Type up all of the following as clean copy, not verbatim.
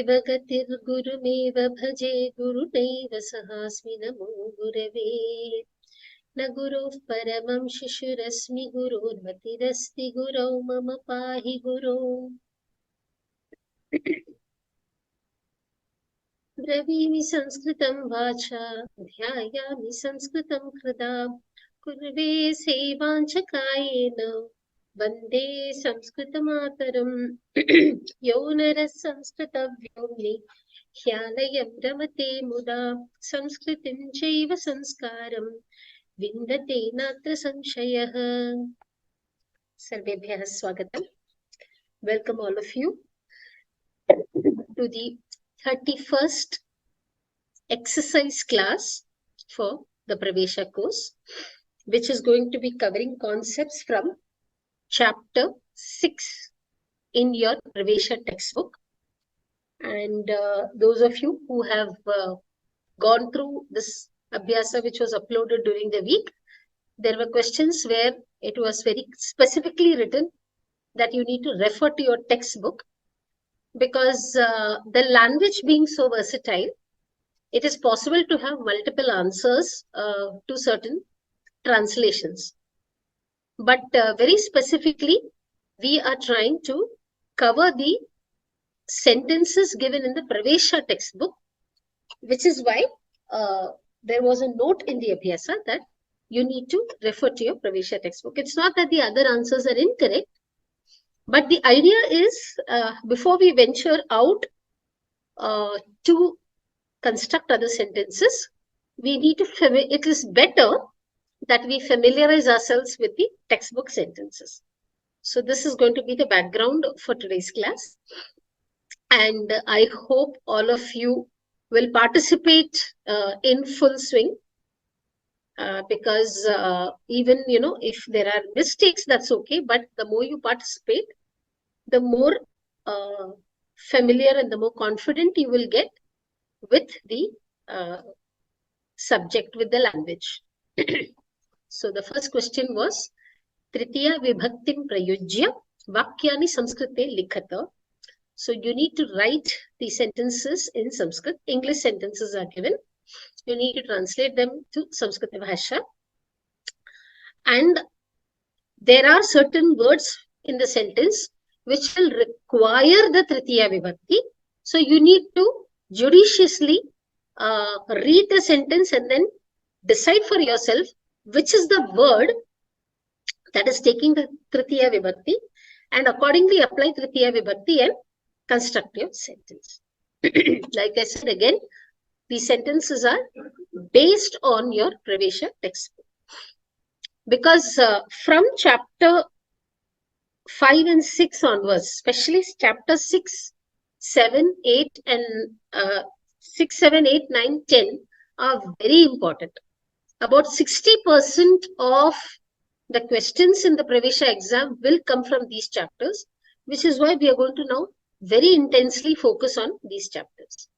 गुरुरेव गतिर्गुरुमेव भजे गुरुनैव सहास्मि नमो गुरवे न गुरुः परमं शिशुरस्मि गुरोर्मतिरस्ति गुरौ मम पाहि गुरो ब्रवीमि संस्कृतं वाचा ध्यायामि संस्कृतं हृदा कुर्वे सेवां च कायेन वन्दे संस्कृतमातरम् यो नरः संस्कृतव्योम्नि ह्यालयं रमते मुदा संस्कृतिं चैव संस्कारं विन्दते नात्र संशयः. सर्वेभ्यः स्वागतम्. Welcome all of you to the 31st exercise class for the Pravesha course, which is going to be covering concepts from chapter 6 in your Pravesha textbook. And those of you who have gone through this Abhyasa, which was uploaded during the week, there were questions where it was very specifically written that you need to refer to your textbook, because the language being so versatile, it is possible to have multiple answers to certain translations. But very specifically, we are trying to cover the sentences given in the Pravesha textbook, which is why there was a note in the Abhyasa that you need to refer to your Pravesha textbook. It's not that the other answers are incorrect, but the idea is before we venture out to construct other sentences, we need to, it is better that we familiarize ourselves with the textbook sentences. So this is going to be the background for today's class. And I hope all of you will participate in full swing, because even, if there are mistakes, that's okay. But the more you participate, the more familiar and the more confident you will get with the subject, with the language. So the first question was, Tritiya vibhaktim prayujya vakyani samskrite likhata. So you need to write the sentences in Sanskrit. English sentences are given. You need to translate them to Samskrita Bharati. And there are certain words in the sentence which will require the Tritiya vibhakti. So you need to judiciously read the sentence and then decide for yourself which is the word that is taking the Tritiya vibhakti, and accordingly apply Tritiya vibhakti and construct your sentence. Like I said again, these sentences are based on your Pravesha textbook. Because from chapter 5 and 6 onwards, especially chapter 6, 7, 8 and 6, 7, 8, 9, 10 are very important. About 60% of the questions in the Pravesha exam will come from these chapters, which is why we are going to now very intensely focus on these chapters.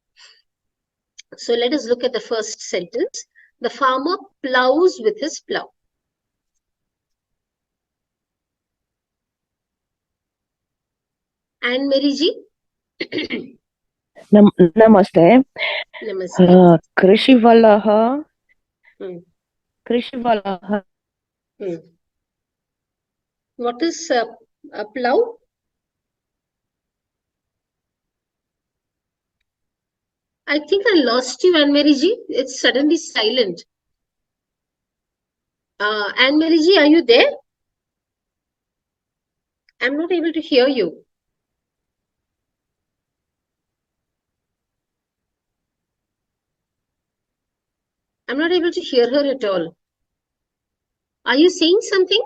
So let us look at the first sentence. The farmer plows with his plow. And Mariji? Namaste. Namaste. Krishivalaha. Krishivalaha. What is a plow? I think I lost you, Anne-Marie-ji. It's suddenly silent. Anne-Marie-ji, are you there? I'm not able to hear you. I'm not able to hear her at all. Are you saying something?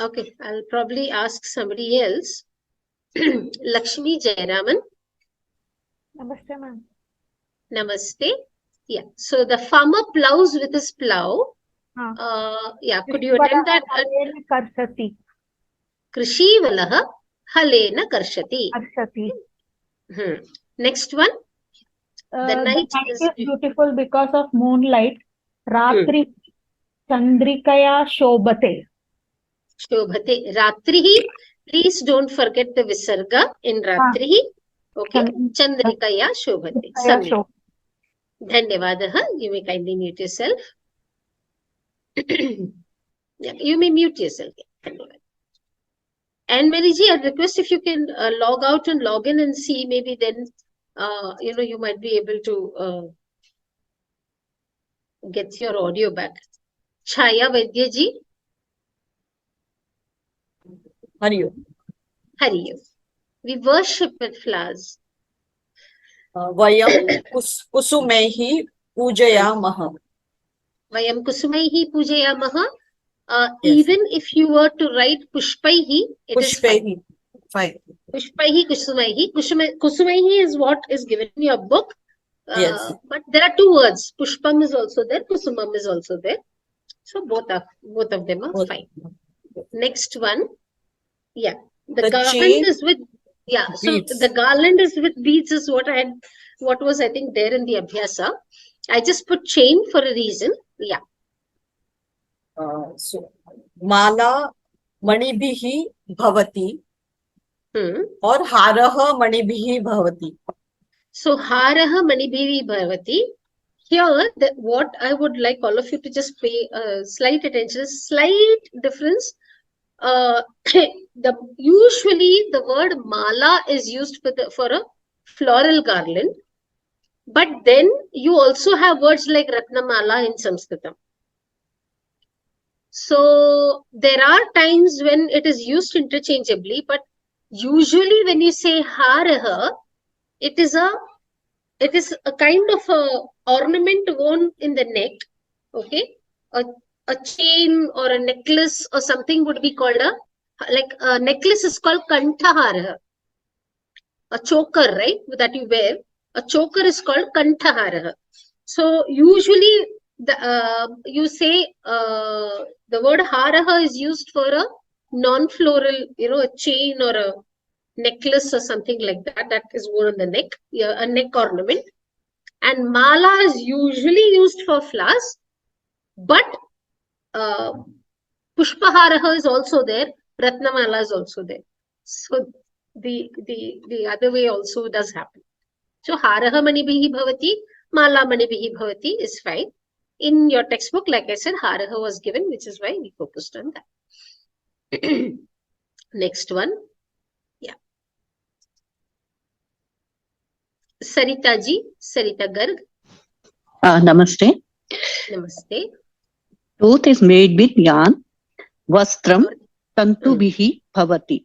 Okay, I'll probably ask somebody else. Lakshmi Jayaraman. Namaste, ma'am. Namaste. Yeah, so the farmer plows with his plow. Yeah, could you attempt that? Karshati. Krishi valaha halena karshati. Next one. The night is beautiful because of moonlight. Ratri chandrikaya shobhate. Shobhate. Ratrihi Please don't forget the Visarga in Ratrihi. Okay. Chandrikaya Shobhate. Samyak. Dhanyavadaha. You may kindly mute yourself. Yeah, you may mute yourself. And Mariji, I request if you can log out and log in and see, maybe then, you might be able to get your audio back. Chaya Vaidyaji. Hari Om. Hari Om. We worship with flowers. Vayam kusumaihi pujayamaha. Vayam kusumaihi pujayamaha. Yes. Even if you were to write pushpaihi, it is fine. Fine. Pushpaihi kusumaihi. Kusumaihi is what is given in your book. Yes. But there are two words. Pushpam is also there. Kusumam is also there. So both of them are fine. Next one. Yeah. The garland is with beads. So the garland is with beads is what was I think there in the Abhyasa. I just put chain for a reason. Yeah. So mala manibhihi bhavati or haraha manibhihi bhavati. So haraha manibhihi bhavati. Here, what I would like all of you to just pay slight attention, slight difference. Usually the word mala is used for a floral garland, but then you also have words like ratnamala in Sanskritam. So there are times when it is used interchangeably, but usually when you say haraha, it is a kind of a ornament worn in the neck. Okay, a chain or a necklace or something would be called a necklace is called kantahara. A choker, right, that you wear. A choker is called kantahara. So usually you say the word haraha is used for a non-floral, a chain or a necklace or something like that is worn on the neck, a neck ornament. And mala is usually used for flowers, but pushpaharaha is also there, ratnamala is also there. So the other way also does happen. So haraha manibhihi bhavati, mala manibhihi bhavati is fine. In your textbook, like I said, haraha was given, which is why we focused on that. Next one. Yeah. Sarita ji, Sarita Garg. Namaste. Namaste. Tooth is made with yarn. Vastram tantubhihi bhavati.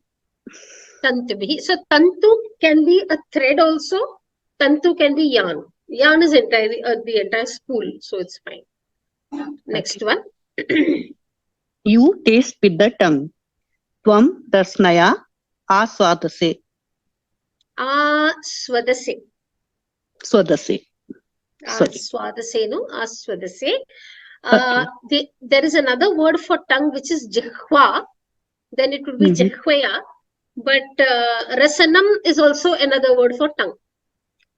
Tantubhihi. So tantu can be a thread also. Tantu can be yarn. Yarn is entirely the entire spool, so it's fine. Next one. You taste with the tongue. Tvam dasnaya aswadase. Aswadase. Swadase. Aswadase, no? Aswadase. There is another word for tongue which is jihwa. Then it would be jihwaya. But rasanam is also another word for tongue.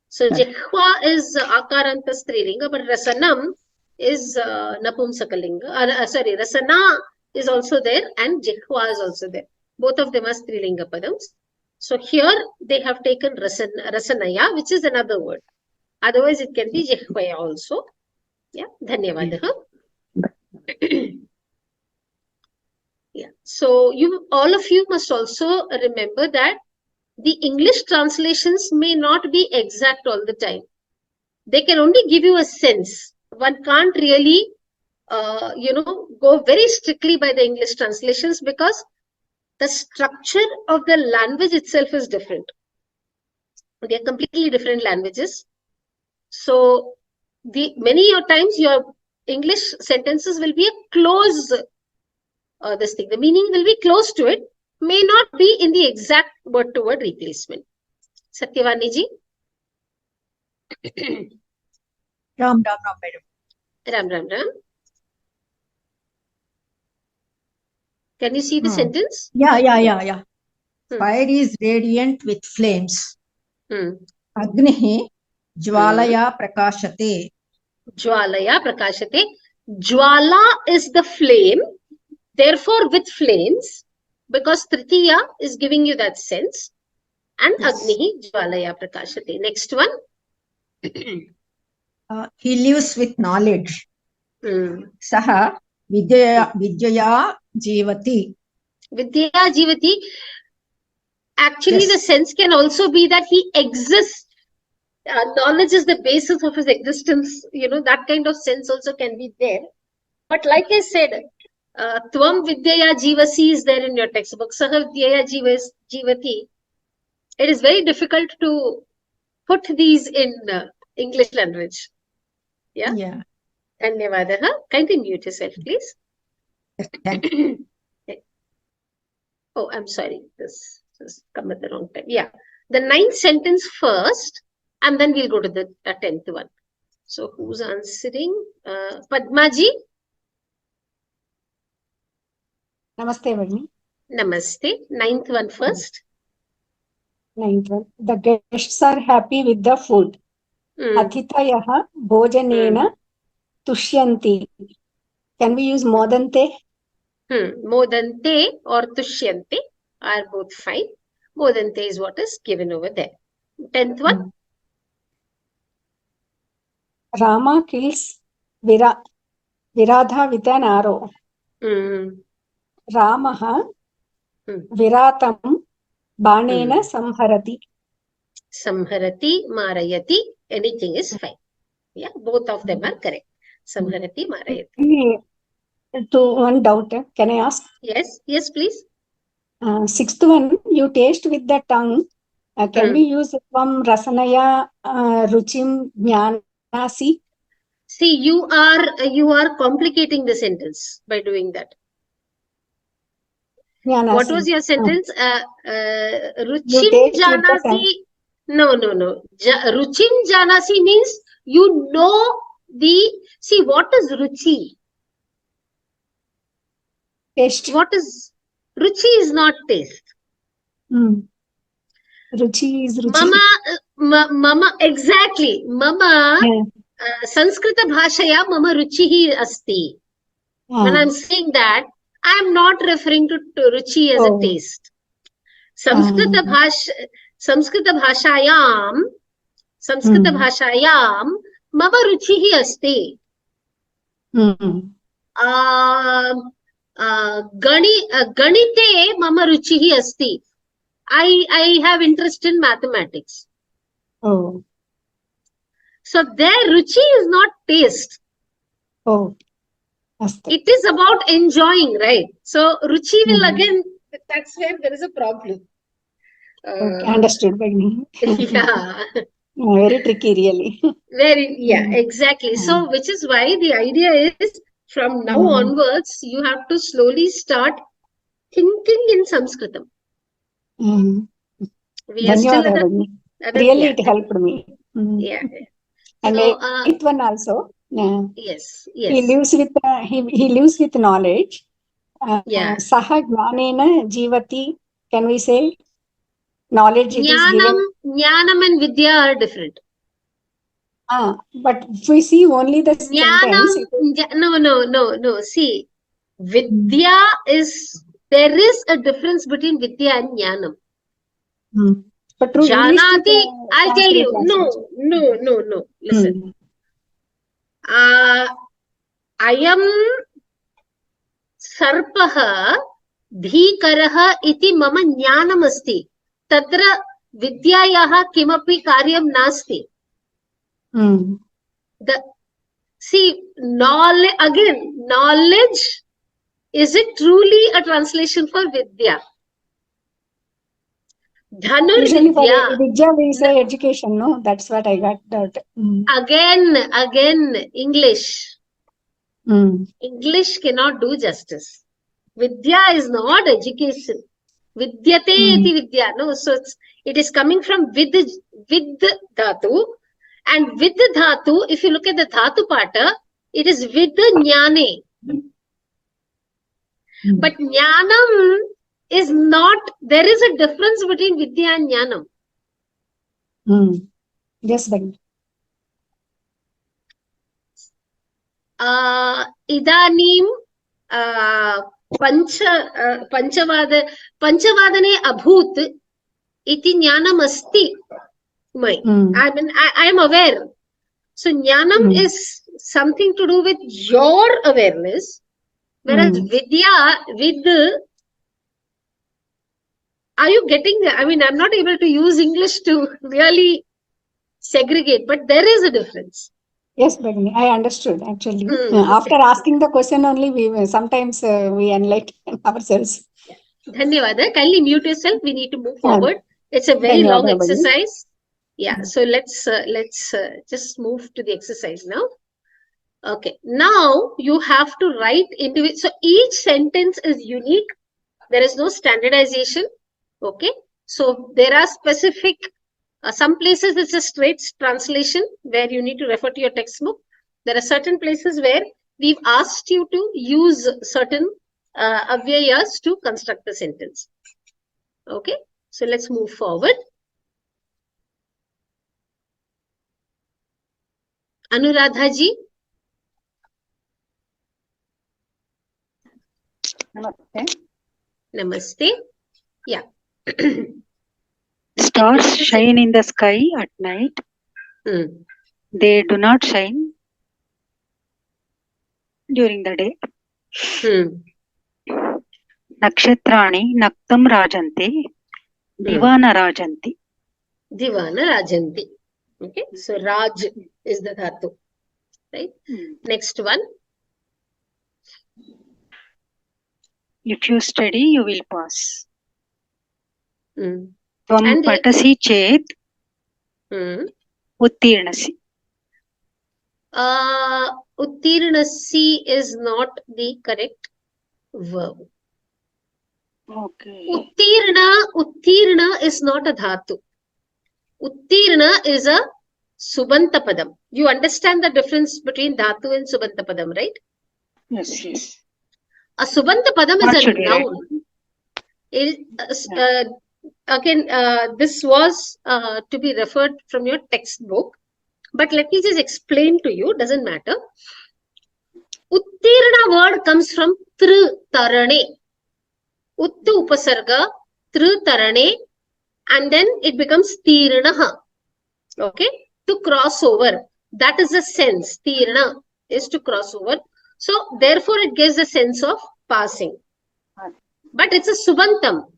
So jihwa is akaranta strilinga, but rasanam is napumsakalinga. Sorry, rasana is also there and jihwa is also there. Both of them are strilinga padams. So here they have taken rasanaya, which is another word. Otherwise, it can be jihvaya also. Yeah, dhanyavadaha. Yeah. So all of you must also remember that the English translations may not be exact all the time. They can only give you a sense. One can't really, go very strictly by the English translations because the structure of the language itself is different. They are completely different languages. So many times your English sentences will be a close, the meaning will be close to it, may not be in the exact word-to-word replacement. Satyavani ji. Ram, madam. Ram. Can you see the sentence? Yeah. Fire is radiant with flames. Agnihi jwalaya prakashate. Jwalaya prakashate. Jwala is the flame. Therefore, with flames. because Tritiya is giving you that sense. And Yes. Agnihi Jwalaya Prakashate. Next one. He lives with knowledge. Hmm. Saha Vidyaya Jivati. Vidya Jivati. Actually, Yes. the sense can also be that he exists. Knowledge is the basis of his existence. That kind of sense also can be there. But like I said, Tvam Vidyaya Jivasi is there in your textbook. Saha Vidyaya Jivati. It is very difficult to put these in English language. Yeah. Yeah. Dhanyavadaha. Kindly mute yourself, please. Thank you. Oh, I'm sorry. This has come at the wrong time. Yeah. The 9th sentence first, and then we'll go to the 10th one. So who's answering? Padmaji? Namaste, Vani. Namaste. 9th one first. 9th one. The guests are happy with the food. Athitayaha bhojanena tushyanti. Can we use modante? Modante or tushyante are both fine. Modante is what is given over there. 10th one. Rama kills Viradha with an arrow. Ramaha Viratam Banena Samharati. Samharati, Marayati, anything is fine. Yeah, both of them are correct. Samharati, Marayati. One doubt, can I ask? Yes, please. 6th one, you taste with the tongue. Can we use from Rasanaya Ruchim Jnanasi? See, you are complicating the sentence by doing that. Jnanasi. What was your sentence? Ruchim taste with the Janasi. tongue. No. Ruchim Janasi means you know the. See, what is Ruchi? Taste. What is Ruchi is not taste. Ruchi is Ruchi. Mama, exactly. Mama, Sanskrita Bhashaya Mama Ruchihi Asti. When I'm saying that, I'm not referring to Ruchi as a taste. Sanskrita Bhashayam Mama Ruchihi Asti. Ganite Mama Ruchihi Asti. I have interest in mathematics. Oh. So their Ruchi is not taste. Oh. It is about enjoying, right? So Ruchi will again, that's where there is a problem. Okay, understood by me. Yeah. Very tricky, really. Exactly. So which is why the idea is from now onwards, you have to slowly start thinking in Sanskritam. We are still at really, it helped me. Yeah. And So, 8th one also. Yes. He lives with he lives with knowledge. Saha Jnanena Jivati. Can we say knowledge? It is given. Jnanam and Vidya are different. But if we see only the sentence. No. See, Vidya is, there is a difference between Vidya and Jnanam. But through Janati, English, I'll tell you. No. Listen. Ayam sarpaha dhikaraha iti mama jnanam asti. Tatra vidyayaha kimapi karyam nasti. See, knowledge, is it truly a translation for Vidya? Dhanur Vidya. Vidya we say education, no? That's what I got out. Again, English. English cannot do justice. Vidya is not education. Vidyate iti vidya. No, so it is coming from vid dhatu. And vid dhatu, if you look at the dhatu pata, it is vid jnane. But jnanam is not, there is a difference between vidya and jnanam. Yes, Bhagini. Idanim Panchavadane abhut iti jnanam asti. I mean, I am aware. So jnanam is something to do with your awareness, whereas vidya, are you getting that? I mean, I'm not able to use English to really segregate, but there is a difference. Yes, Bhagini, I understood actually. After asking the question only, we sometimes we enlighten ourselves. Dhanyawad. Kindly mute yourself. We need to move forward. It's a very long exercise. Yeah, so let's just move to the exercise now. Okay, now you have to write into it. So each sentence is unique. There is no standardization. Okay, so there are specific, some places it's a straight translation where you need to refer to your textbook. There are certain places where we've asked you to use certain avyayas to construct the sentence. Okay, so let's move forward. Anuradha ji. Namaste. Namaste. Yeah. Stars shine in the sky at night. They do not shine during the day. Nakshatrani naktam rajanti. Divana rajanti. Divana rajanti. Okay, so Raj is the dhatu. Right? Next one. If you study, you will pass. Tvam patasi chet uttirnasi. Uttirnasi is not the correct verb. Okay. Uttirna is not a dhatu. Uttirna is a subanta padam. You understand the difference between dhatu and subanta padam, right? Yes, yes. A subanta padam is a noun. Again, this was to be referred from your textbook, but let me just explain to you, doesn't matter. Uttirna word comes from tarane. Uttu upasarga, tarane, and then it becomes tirnaha. Okay, to cross over. That is the sense. Tirna is to cross over. So therefore it gives a sense of passing. But it's a subantam.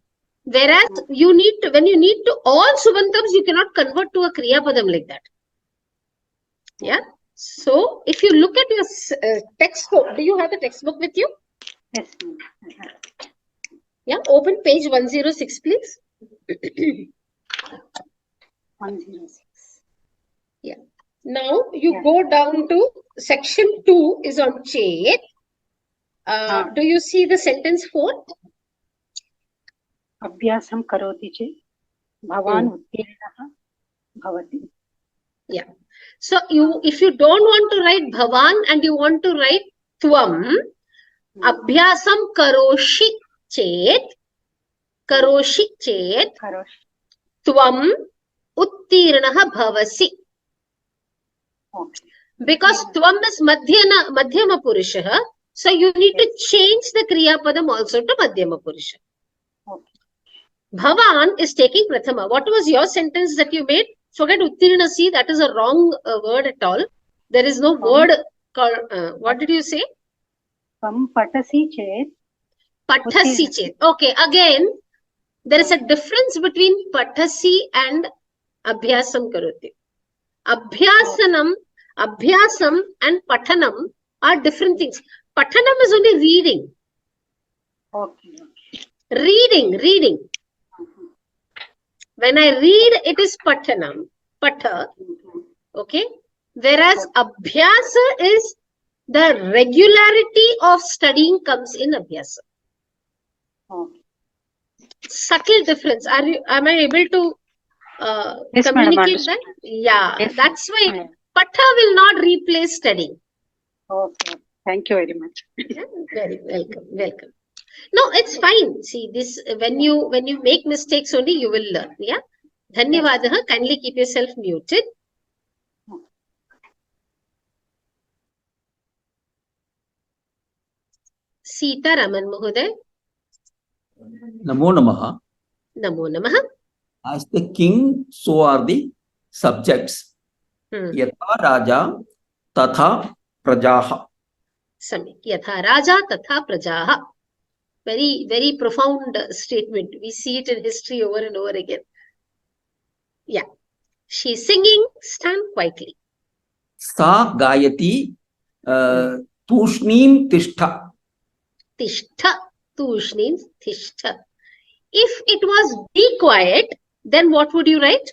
Whereas you need to, when you need to all subantams, you cannot convert to a kriya padam like that. Yeah. So if you look at your textbook, do you have the textbook with you? Yes. Yeah. Open page 106, please. 106. Yeah. Now you go down to section 2 is on chet. Do you see the sentence 4? Abhyasam karoti chet bhavan uttirnaha bhavati. Yeah. So if you don't want to write bhavan and you want to write tvam, abhyasam karoshi chet, tvam uttirnaha bhavasi. Okay. Because tvam is madhyama purusha, so you need to change the kriya padam also to madhyama purusha. Okay. Bhavan is taking prathama. What was your sentence that you made? Forget uttirnasi, that is a wrong word at all. There is no word called, what did you say? Patasi chet. Pathasi chet. Okay, again, there is a difference between pathasi and abhyasam karoti. Abhyasam and pathanam are different things. Pathanam is only reading. Okay. Reading. When I read, it is pathanam, patha. Okay. Whereas abhyasa is the regularity of studying comes in abhyasa. Okay. Subtle difference. Am I able to yes, communicate that? Yeah. Yes, that's why patha will not replace studying. Okay. Thank you very much. Yeah, very welcome. No, it's fine. See, this when you make mistakes only you will learn. Yeah. Dhanyavadaha. Kindly keep yourself muted. Sita Raman Mahoday. Namo Namaha. Namo Namaha. As the king, so are the subjects. Yatha Raja Tatha Prajaha. Samik. Yatha Raja Tatha Prajaha. Very, very profound statement. We see it in history over and over again. Yeah. She's singing, stand quietly. Sa Gayati Tushnim Tishtha. Tishtha. Tushnim Tishtha. If it was be quiet, then what would you write?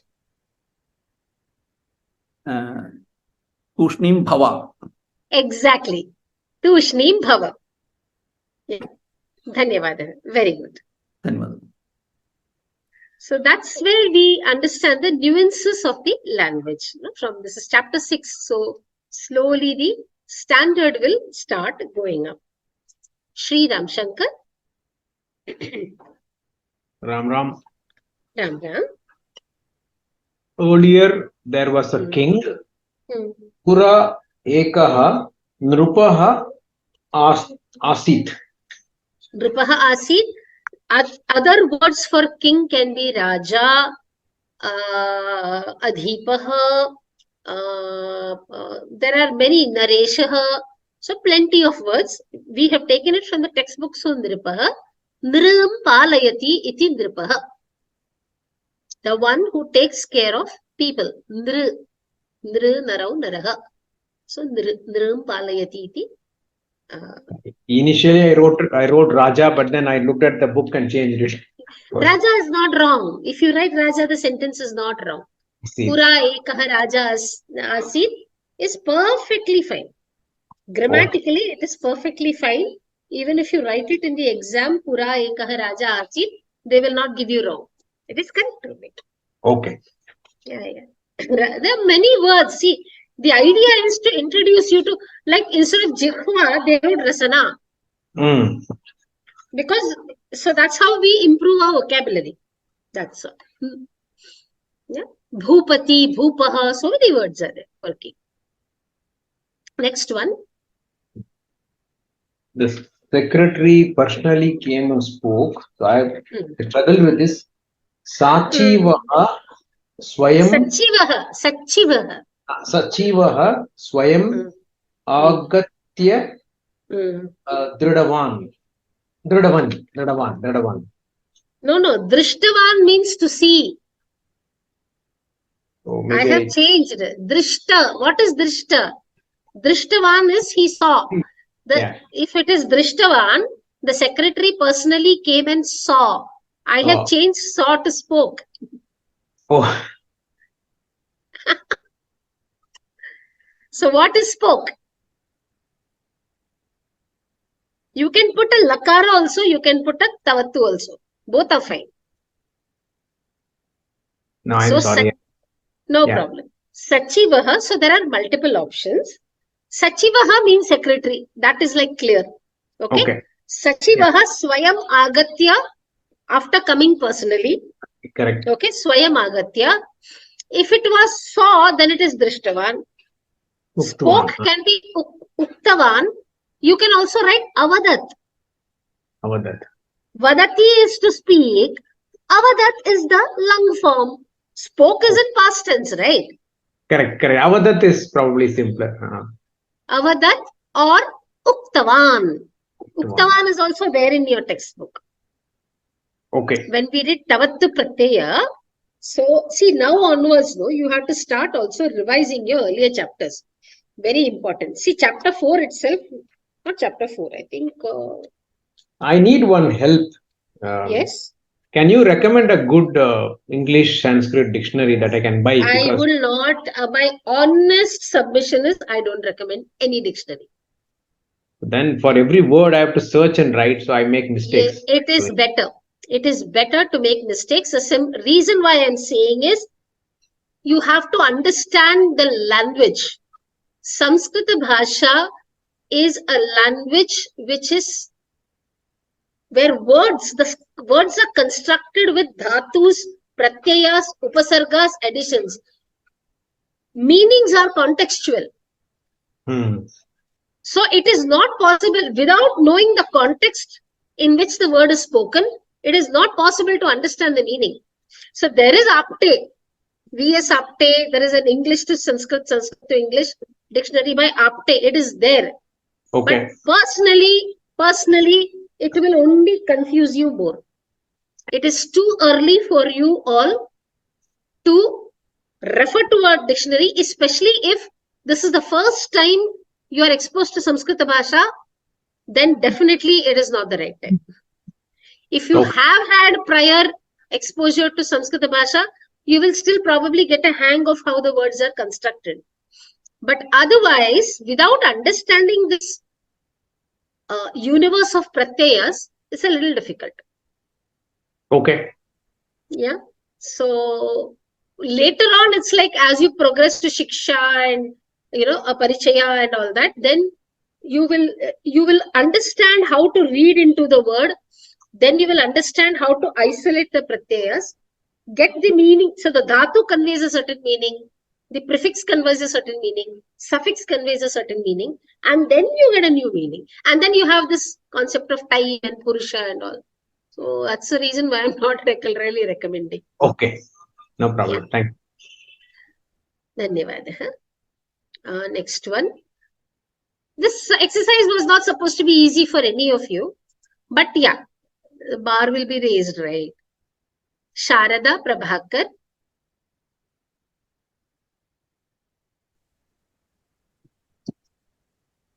Tushnim Bhava. Exactly. Tushnim Bhava. Yeah. Dhanyavada. Very good. Dhanyavada. So that's where we understand the nuances of the language. From this is chapter 6. So slowly the standard will start going up. Shri Ram Shankar. Ram Ram. Ram Ram. Earlier there was a king. Pura ekaha nrupaha asit. Nrupaha asit. Other words for king can be Raja, Adhipaha. There are many, Nareshaha. So plenty of words. We have taken it from the textbook. So Nripaha. Nram palayati iti nripaha. The one who takes care of people. Nr narau naraha. So nram palayati iti. Initially I wrote Raja, but then I looked at the book and changed it. Raja is not wrong. If you write Raja, the sentence is not wrong. Pura ekaha Raja asit is perfectly fine. Grammatically, it is perfectly fine. Even if you write it in the exam, Pura ekaha Raja asit, they will not give you wrong. It is correct. Okay. Yeah. There are many words. See, the idea is to introduce you to, like instead of Jikhwa, they wrote Rasana. Because, so that's how we improve our vocabulary. That's all. Yeah. Bhupati, Bhupaha, so many words are there working. Next one. The secretary personally came and spoke. So I struggled with this. Sachivaha Swayam. Sachivaha. Sachivaha Swayam Agatya Dridavan. No. Drishtavan means to see. Oh, I have changed. Drishta. What is Drishta? Drishtavan is he saw. If it is Drishtavan, the secretary personally came and saw. I have changed saw to spoke. Oh. So what is spoke? You can put a lakara also, you can put a tavattu also. Both are fine. No, I'm sorry. No problem. Sachivaha, so there are multiple options. Sachivaha means secretary. That is like clear. Okay. Sachivaha Swayam Agatya, after coming personally. Correct. Okay. Swayam Agatya. If it was saw, then it is Drishtavan. Spoke can be Uktavan. You can also write Avadat. Avadat. Vadati is to speak. Avadat is the lung form. Spoke is in past tense, right? Correct. Avadat is probably simpler. Avadat or Uktavan. Uktavan is also there in your textbook. Okay. When we did Tavattu Pratyaya, so see now onwards, no, you have to start also revising your earlier chapters. Very important. See chapter 4 itself, not chapter 4, I think. I need one help. Yes. Can you recommend a good English Sanskrit dictionary that I can buy? I will not. My honest submission is I don't recommend any dictionary. Then for every word I have to search and write, so I make mistakes. It is better. It is better to make mistakes. The reason why I'm saying is you have to understand the language. Samskrita Bharati is a language which is where the words are constructed with dhatus, pratyayas, upasargas, additions. Meanings are contextual. So it is not possible without knowing the context in which the word is spoken. It is not possible to understand the meaning. So there is apte, VS apte. There is an English to Sanskrit, Sanskrit to English dictionary by apte. It is there. Okay. But personally, it will only confuse you more. It is too early for you all to refer to a dictionary, especially if this is the first time you are exposed to Samskrita Bhasha, then definitely it is not the right time. If you have had prior exposure to Samskrita Bhasha, you will still probably get a hang of how the words are constructed. But otherwise, without understanding this universe of pratyayas, it's a little difficult. Okay. Yeah. So later on, it's like as you progress to shiksha and a parichaya and all that, then you will understand how to read into the word. Then you will understand how to isolate the pratyayas, get the meaning. So the dhatu conveys a certain meaning, the prefix conveys a certain meaning, suffix conveys a certain meaning, and then you get a new meaning. And then you have this concept of tai and purusha and all. So that's the reason why I'm not really recommending. Okay. No problem. Yeah. Thank you. Dhanyavad. Next one. This exercise was not supposed to be easy for any of you, but yeah, the bar will be raised, right? Sharada Prabhakar.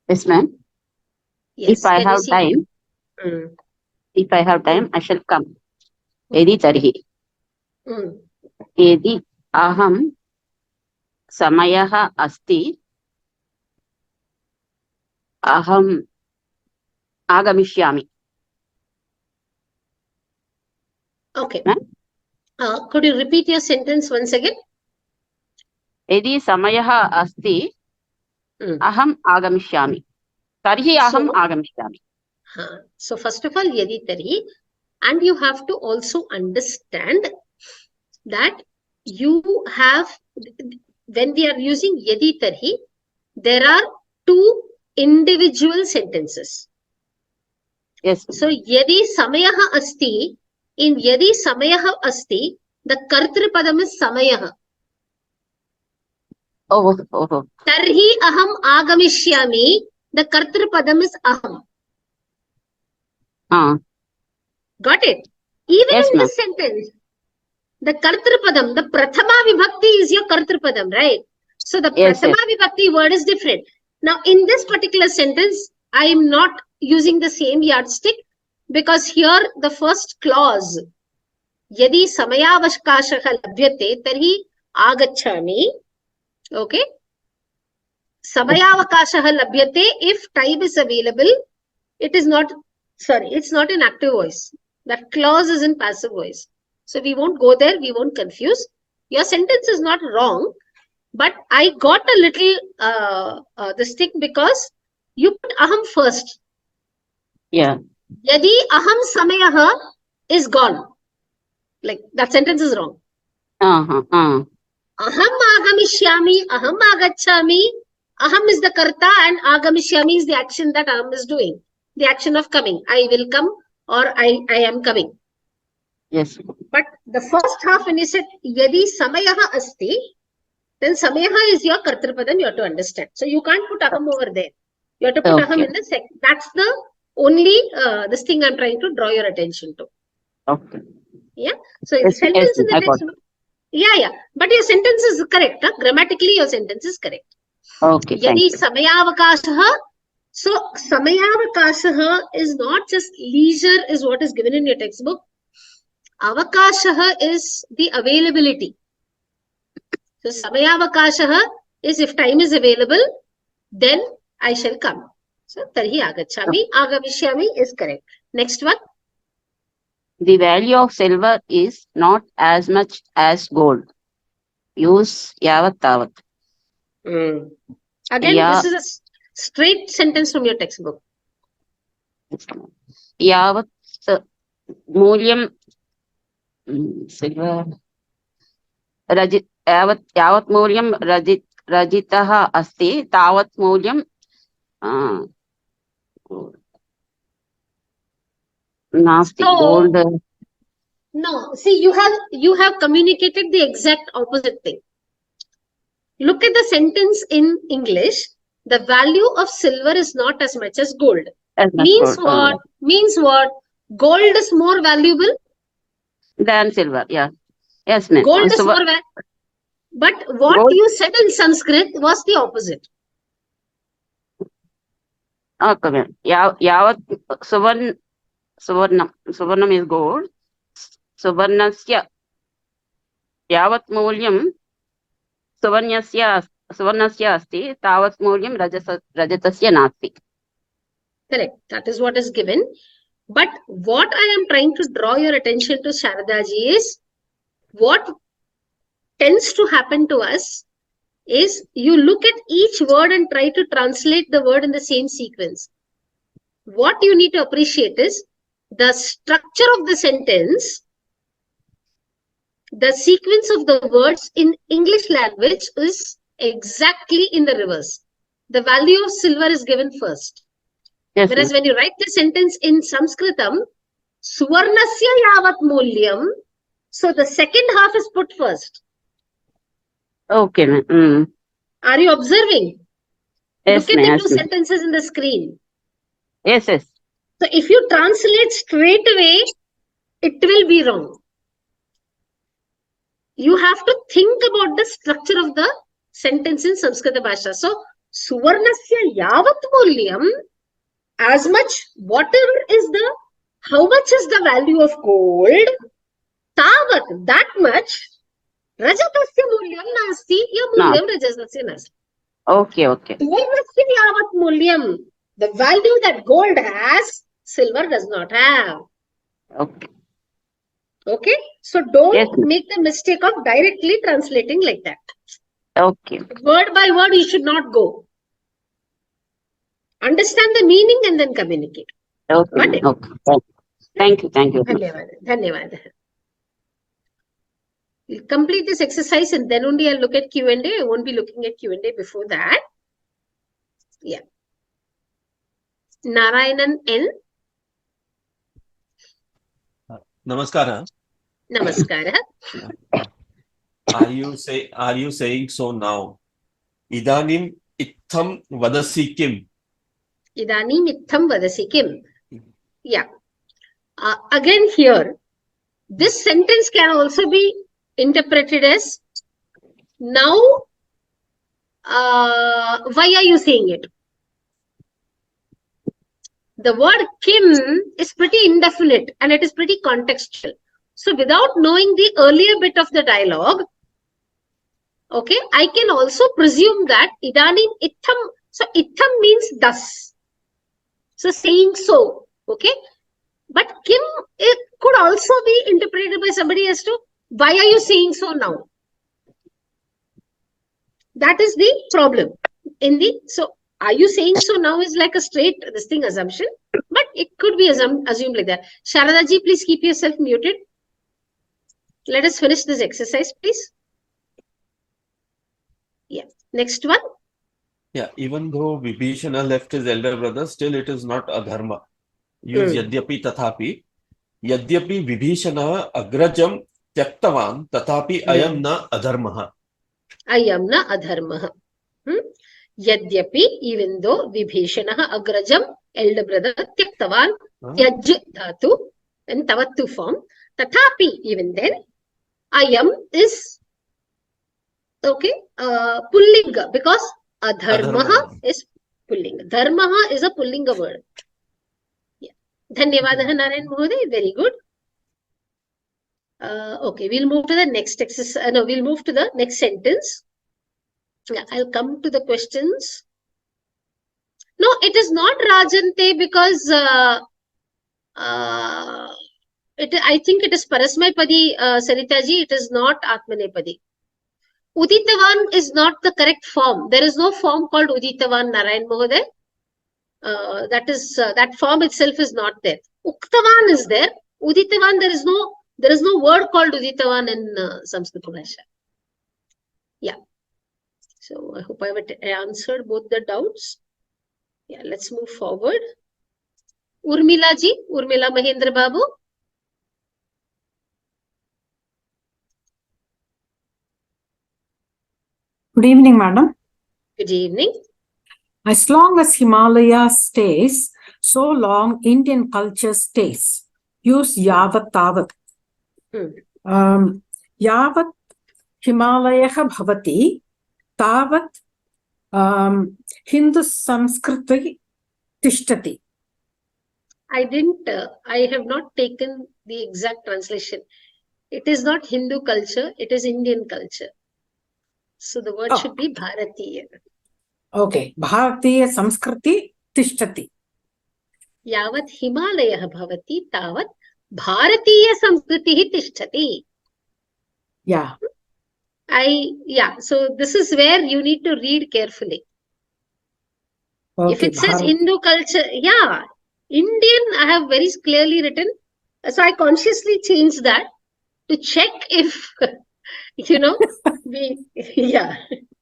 Yes, ma'am. Yes. If I have time, I shall come. Yadi tarhi. Yadi aham samayah asti aham agamishyami. Okay. Could you repeat your sentence once again? Yadi samayah asti aham agamishyami. Tarhi aham agamishyami. So first of all, yadi tarhi, and you have to also understand that you have, when we are using yadi tarhi, there are two individual sentences. Yes. So yadi samayah asti, in yadi samayah asti, the kartri padam is samayah. Oh. Tarhi aham agamishyami, the kartri padam is aham. Got it? Even in this sentence, the kartripadam, the prathama vibhakti is your kartripadam, right? So the prathama vibhakti word is different. Now in this particular sentence, I am not using the same yardstick because here the first clause, yadi samayavashkashaha labhyate tarhi agachami. Okay? Samayavakashaha labhyate, if time is available, it is not, sorry, it's not in active voice. That clause is in passive voice. So we won't go there, we won't confuse. Your sentence is not wrong, but I got a little this thing because you put aham first. Yeah. Yadi aham samayaha is gone. Like that sentence is wrong. Aham agamishyami, aham agachami. Aham is the karta and agamishyami is the action that aham is doing. The action of coming. I will come or I am coming. Yes. But the first half when you said yadi samayaha asti, then samayaha is your kartripadam you have to understand. So you can't put aham over there. You have to put aham in the second. That's the only this thing I'm trying to draw your attention to. Okay. Yeah. So in sentence in the textbook. Yeah. But your sentence is correct. Grammatically your sentence is correct. Okay. Yadi samayavakashaha. So samayavakashaha is not just leisure is what is given in your textbook. Avakashaha is the availability. So samayavakashaha is if time is available, then I shall come. So tarhi agachami, agamishyami is correct. Next one. The value of silver is not as much as gold. Use yavat tavat. Again, this is a straight sentence from your textbook. Yavat mulyam silver rajit yavat mulyam rajitaha asti tavat mulyam Nasti, So, gold. no, see, you have communicated the exact opposite thing. Look at the sentence in English. The value of silver is not as much as gold. Means what? Means what? Gold is more valuable Than silver, yeah. Yes, ma'am. Gold is more valuable. But what Gold. you said in Sanskrit was the opposite. Okay, ma'am. Yavat Suvarnam is gold. Suvarnasya Yavat Mulyam Suvarnasya asti Tavat Mulyam Rajatasya nasti. Correct. That is what is given. But what I am trying to draw your attention to, Sharadaji, is what tends to happen to us is you look at each word and try to translate the word in the same sequence. What you need to appreciate is the structure of the sentence, the sequence of the words in English language is exactly in the reverse. The value of silver is given first. Yes, whereas when you write the sentence in Sanskritam, Suvarnasya yavat mulyam, so the second half is put first. Okay, ma'am. Are you observing? Yes, Look at the ma'am. two sentences in the screen. Yes. So if you translate straight away, it will be wrong. You have to think about the structure of the sentence in Samskrita Bhasha. So, Suvarnasya yavat mulyam, as much, whatever is the, how much is the value of gold, tavat, that much, rajatasya mulyam nasti, ya mulyam rajatasya nasti. Okay. Suvarnasya yavat mulyam, the value that gold has, silver does not have. Okay, so don't make the mistake of directly translating like that. Okay. Word by word, you should not go. Understand the meaning and then communicate. Okay. Thank you. Dhanyavad. We'll complete this exercise and then only I'll look at Q&A. I won't be looking at Q&A before that. Yeah. Narayanan N. Namaskara. Namaskara. Are you saying so now? Idanim ittham vadasi kim. Idanim ittham vadasi kim. Yeah. Again here, this sentence can also be interpreted as now. Why are you saying it? The word kim is pretty indefinite and it is pretty contextual. So without knowing the earlier bit of the dialogue, okay, I can also presume that idanim itham. So itham means thus. So saying so, okay. But kim, it could also be interpreted by somebody as to why are you saying so now? That is the problem. So are you saying so now is like a straight assumption, but it could be assumed like that. Sharadaji, please keep yourself muted. Let us finish this exercise, please. Yeah. Next one. Yeah, even though Vibhishana left his elder brother, still it is not adharma. Use yadyapi tathapi. Yadyapi Vibhishana agrajam tyaktavan tathapi ayam na adharmaha. Ayam na adharmaha. Yadyapi, even though Vibhishana agrajam, elder brother, tyaktavan, yaj dhatu, and tavattu form. Tathapi, even then, ayam is okay, pullinga, because adharmaha is pullinga. Dharmaha is a pullinga word. Yeah. Dhanyavadaha Narayan Mohoday, very good. Okay, we'll move to the next exercise. No, we'll move to the next sentence. Yeah, I'll come to the questions. No, it is not Rajante because I think it is Parasmaipadi, Saritaji. It is not Atmanepadi. Uditavan is not the correct form. There is no form called Uditavan, Narayan Mohoday. That form itself is not there. Uktavan is there. Uditavan, there is no word called Uditavan in Samskrita Bhasha. Yeah. So I hope I have answered both the doubts. Yeah, let's move forward. Urmila ji, Urmila Mahendra Babu. Good evening, madam. Good evening. As long as Himalaya stays, so long Indian culture stays. Use yavat tavat. Yavat Himalayah bhavati, tavat Hindu Sanskriti tishtati. I have not taken the exact translation. It is not Hindu culture, it is Indian culture. So the word should be Bharatiya. Okay. Bharatiya Samskriti tishtati. Yavat Himalayah bhavati, tavat Bharatiya Samskriti tishtati. Yeah. So this is where you need to read carefully. Okay, if it says Hindu culture, Indian, I have very clearly written. So I consciously changed that to check if,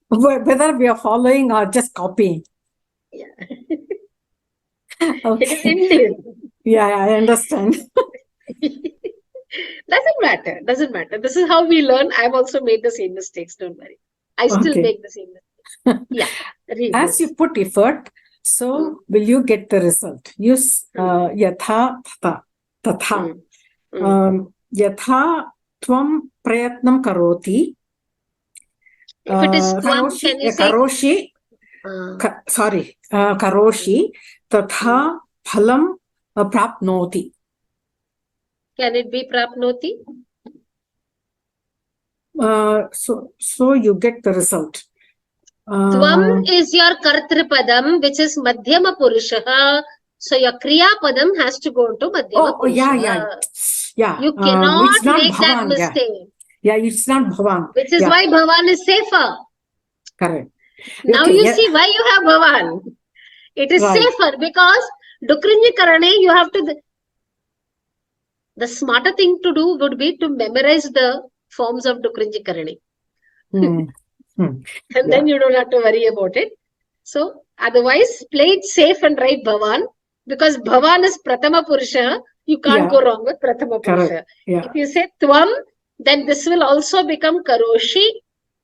whether we are following or just copying. Yeah. Okay. It is Indian. Yeah, I understand. Doesn't matter. This is how we learn. I've also made the same mistakes. Don't worry. I still make the same mistakes. Yeah. As you put effort, so will you get the result? Use yatha tatha. Yatha tvam prayatnam karoti. If it is tvam, can you say? Karoshi tatha phalam prapnoti. Can it be prapnoti? So you get the result. Tvam is your kartripadam, which is madhyama purusha. So your kriya padam has to go to madhyama purusha. Yeah. You cannot make bhavan, that mistake. Yeah, it's not bhavan. Which is why bhavan is safer. Correct. Now you see why you have bhavan. It is safer because dukrinji karane, you have to. The smarter thing to do would be to memorize the forms of dukrinji karane. And then you don't have to worry about it. So otherwise, play it safe and write bhavan, because bhavan is prathama purusha. You can't go wrong with prathama purusha. If you say tvam, then this will also become karoshi,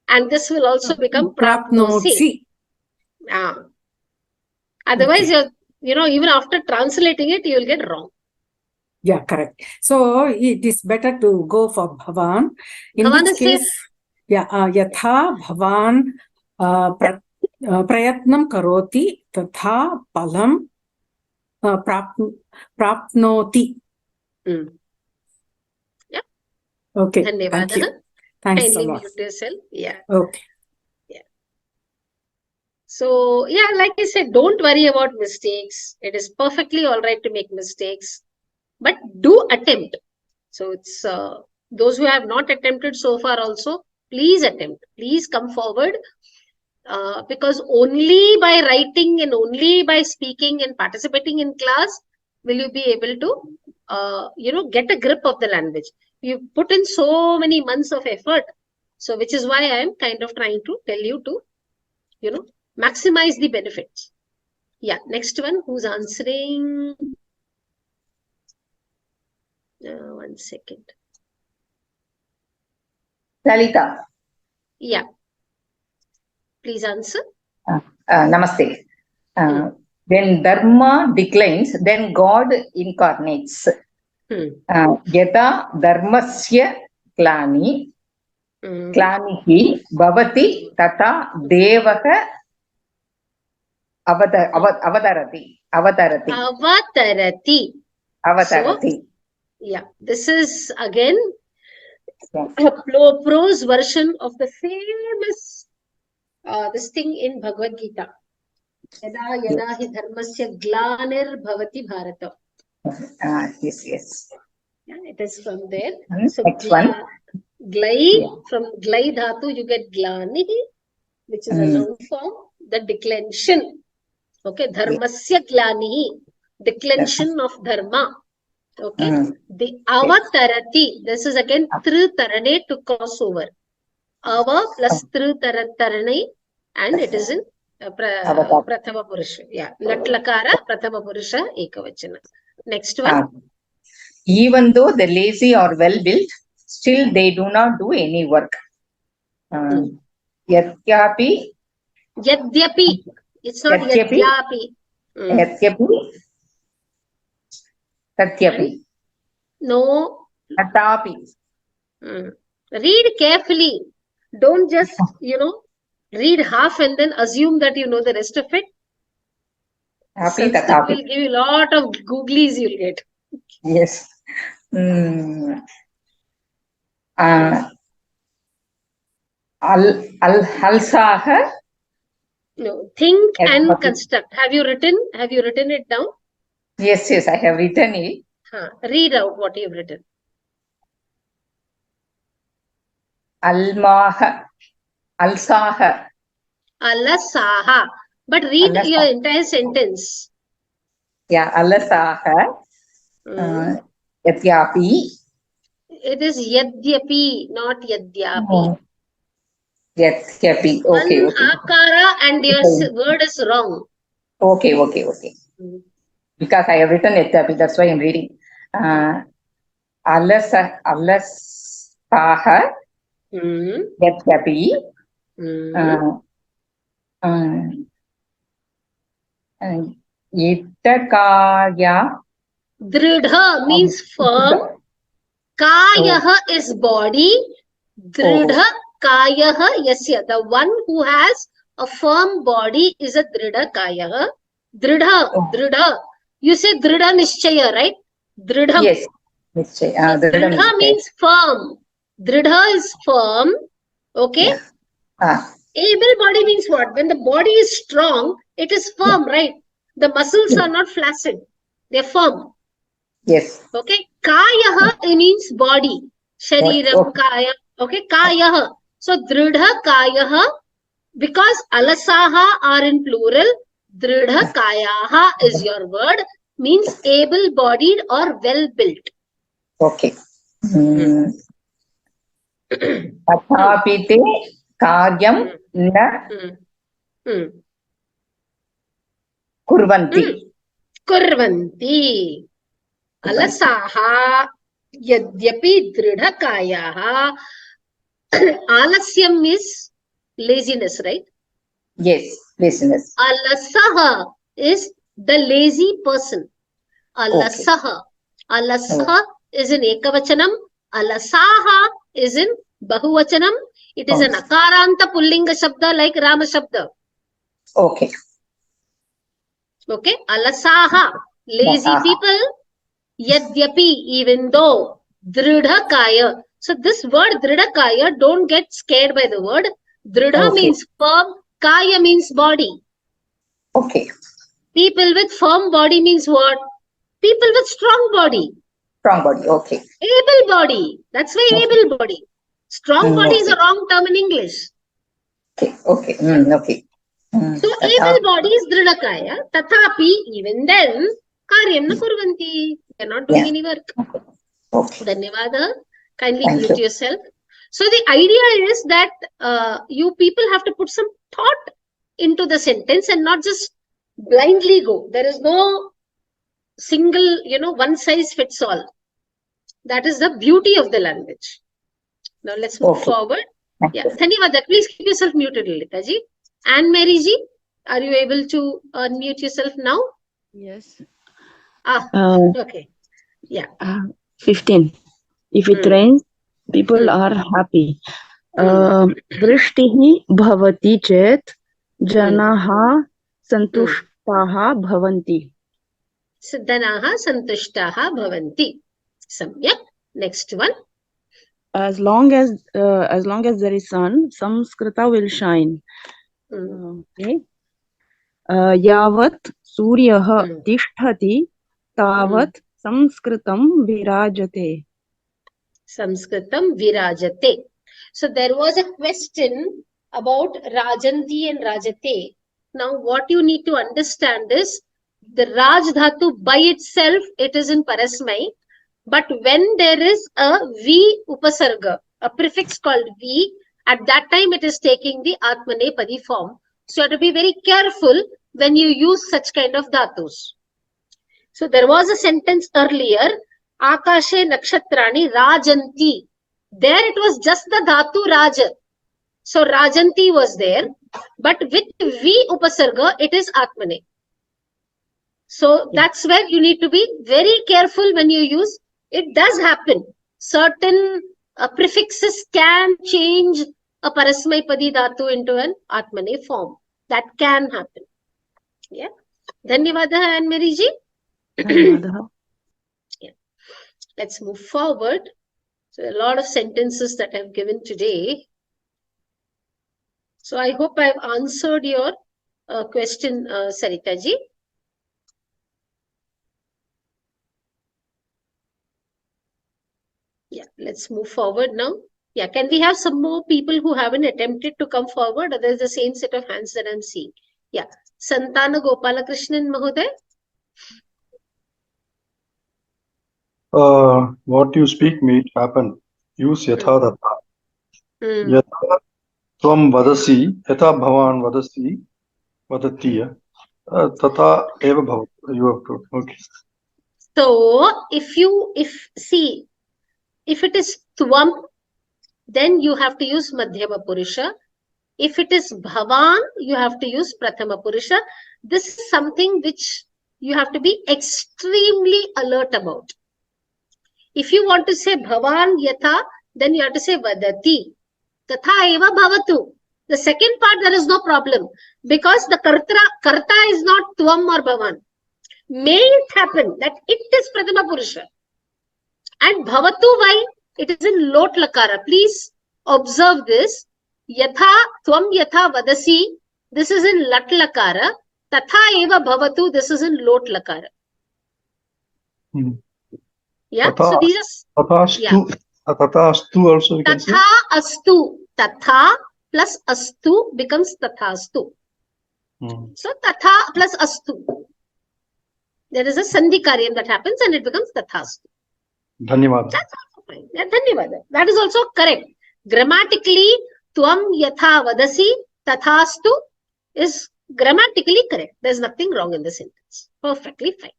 and this will also become prapnosi. Otherwise, even after translating it, you will get wrong. Yeah, correct. So it is better to go for bhavan. In Bhavan which is case, safe. Yatha bhavan prayatnam karoti tatha palam prapnoti. Yeah. Okay. Dhanyavada. Thank you. Thanks a Kindly lot. mute yourself. Yeah. Okay. Yeah. So like I said, don't worry about mistakes. It is perfectly all right to make mistakes, but do attempt. So it's those who have not attempted so far also, please attempt. Please come forward, because only by writing and only by speaking and participating in class will you be able to, get a grip of the language. You put in so many months of effort. So which is why I am kind of trying to tell you to, maximize the benefits. Yeah. Next one, who's answering? One second. Lalita. Yeah. Please answer. Namaste. When dharma declines, then God incarnates. Yata dharmasya klani klanihi bhavati tata devaka avatarati. So, yeah, this is again a prose version of the famous this thing in Bhagavad Gita. Yada yada hi dharmasya glanir bhavati bharata. Yes. Yeah, it is from there. So glai, from glai dhatu you get glani, which is a noun form. The declension. Okay, dharmasya glani, declension of dharma. Okay, the avatarati. This is again tru tarane to cross over. Ava plus tru tarane, and it is in Prathama Purusha. Yeah. Latlakara, Prathama Purusha, Ekavachana. Next one. Even though the lazy or well built, still they do not do any work. Yadyapi. Yadyapi. It's not Yadyapi. Yadyapi. Tatyapi. No. Tatapi. Read carefully. Don't just, read half and then assume that you know the rest of it. Sanskrit will give you a lot of googlies you'll get. Yes. Alsaha. No. Think and construct. Have you written it down? Yes, I have written it. Read out what you have written. Almaha. Alsaha. Alasaha. But read your entire sentence. Yeah, alasaha. Yadyapi. It is yadyapi, not yadyapi. Yadyapi. Okay. Akara and your word is wrong. Okay. Because I have written yadyapi, that's why I'm reading. Alasaha. Yadyapi. Itakaya. Dridha means firm. Kayaha is body. Dridha kayaha yasya. The one who has a firm body is a dridha kayaha. Dridha. You say dridha nishchaya, right? Dridham. Yes. Nishchaya. Dridha means firm. Dridha is firm. Okay? Yeah. Able body means what? When the body is strong, it is firm, right? The muscles are not flaccid. They're firm. Yes. Okay. Kayaha means body. Shariram kaya. Okay. Kayaha. So dridha kayaha. Because alasaha are in plural, dridha kayaha is your word. Means able-bodied or well-built. Okay. Tathapite karyam na kurvanti. Kurvanti. Alasaha yadyapi dridha kayaha. Alasyam is laziness, right? Yes, laziness. Alasaha is the lazy person. Alasaha. Alasaha is in ekavachanam. Alasaha is in bahuvachanam. It is an akaranta pullinga shabda like Rama shabda. Okay. Okay. Alasaha. Lazy people. Yadyapi, even though. Dridha kaya. So this word dridha kaya, don't get scared by the word. Dridha means firm. Kaya means body. Okay. People with firm body means what? People with strong body. Strong body, okay. Able body. That's why able body. Strong body is a wrong term in English. Okay. Okay. So able body is dridakaya. Tathapi, even then, karyam na kurvanti. They are not doing any work. Okay. Dhanyavada. Kindly mute yourself. So the idea is that you people have to put some thought into the sentence and not just blindly go. There is no single, one size fits all. That is the beauty of the language. Now let's move forward. Yeah, Dhanyavada. Please keep yourself muted, Lilita ji. Anne Mary ji, are you able to unmute yourself now? Yes. Okay. Yeah. 15. If it rains, people are happy. Vrishtihi bhavati chet janaha santushtaha bhavanti. Siddhanaha santushtaha bhavanti. Samyak. Next one. As long as there is sun, Samskrita will shine. Okay. Yavat suryaha tishtati tavat Samskritam virajate. Samskritam virajate. So there was a question about Rajanti and Rajate. Now what you need to understand is the Raj Dhatu by itself, it is in Parasmai. But when there is a V upasarga, a prefix called V, at that time it is taking the Atmanepadi form. So you have to be very careful when you use such kind of dhatus. So there was a sentence earlier, Akashe Nakshatrani Rajanti. There it was just the dhatu Raja. So Rajanti was there, but with V Upasarga, it is Atmane. So that's where you need to be very careful when you use. It does happen. Certain prefixes can change a Parasmaipadi dhatu into an Atmane form. That can happen. Yeah. Dhanyavadaha and Meriji. Yeah. Let's move forward. So a lot of sentences that I've given today. So I hope I've answered your question, Sarita ji. Yeah, let's move forward now. Yeah, can we have some more people who haven't attempted to come forward? Or there's the same set of hands that I'm seeing. Yeah, Santana Gopalakrishnan Mahoday. What you speak may it happen. Use yatha datta. Yatha tvam vadasi, yatha bhavan vadasi, vadatiya. Tata eva bhavat. You have to. Okay. So if it is tvam, then you have to use Madhyama Purusha. If it is bhavan, you have to use Prathama Purusha. This is something which you have to be extremely alert about. If you want to say bhavan yatha, then you have to say vadati. Tatha eva bhavatu. The second part, there is no problem. Because the karta is not tvam or bhavan. May it happen that it is Prathama Purusha. And bhavatu, why? It is in lot lakara. Please observe this. Yatha, tvam yatha vadasi. This is in lat lakara. Tatha eva bhavatu. This is in lot lakara. Yeah. Tatha, so these are. Tatha astu also we can say. Tatha astu. Tatha plus astu becomes tatha astu. So tatha plus astu. There is a sandhi karyam that happens and it becomes tatha astu. Dhanyavad. That's also fine. Yeah, dhanyavad. That is also correct. Grammatically, tvam yatha vadasi tathastu is grammatically correct. There's nothing wrong in the sentence. Perfectly fine.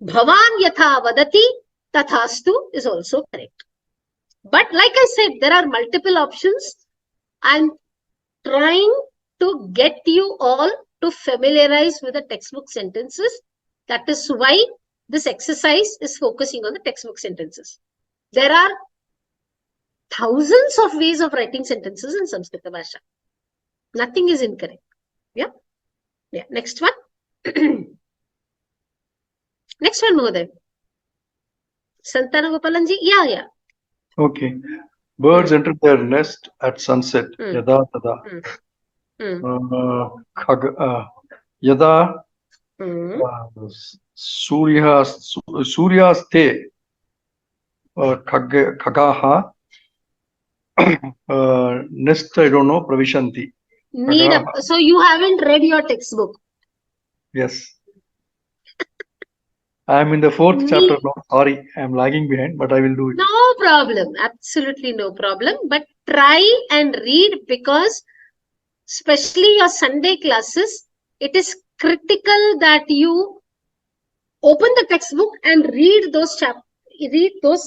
Bhavan yatha vadati tathastu is also correct. But like I said, there are multiple options. I'm trying to get you all to familiarize with the textbook sentences. That is why this exercise is focusing on the textbook sentences. There are thousands of ways of writing sentences in Samskrita Bhasha. Nothing is incorrect. Yeah. Yeah. Next one. Next one, Mohoday. Santana Gopalanji. Yeah. Okay. Birds enter their nest at sunset. Yada tada. Yada Suryaste Khagaha nest, I don't know, Pravishanti. So you haven't read your textbook. Yes. I am in the 4th chapter now. Sorry, I am lagging behind, but I will do it. No problem. Absolutely no problem. But try and read, because especially your Sunday classes, it is critical that you open the textbook and read those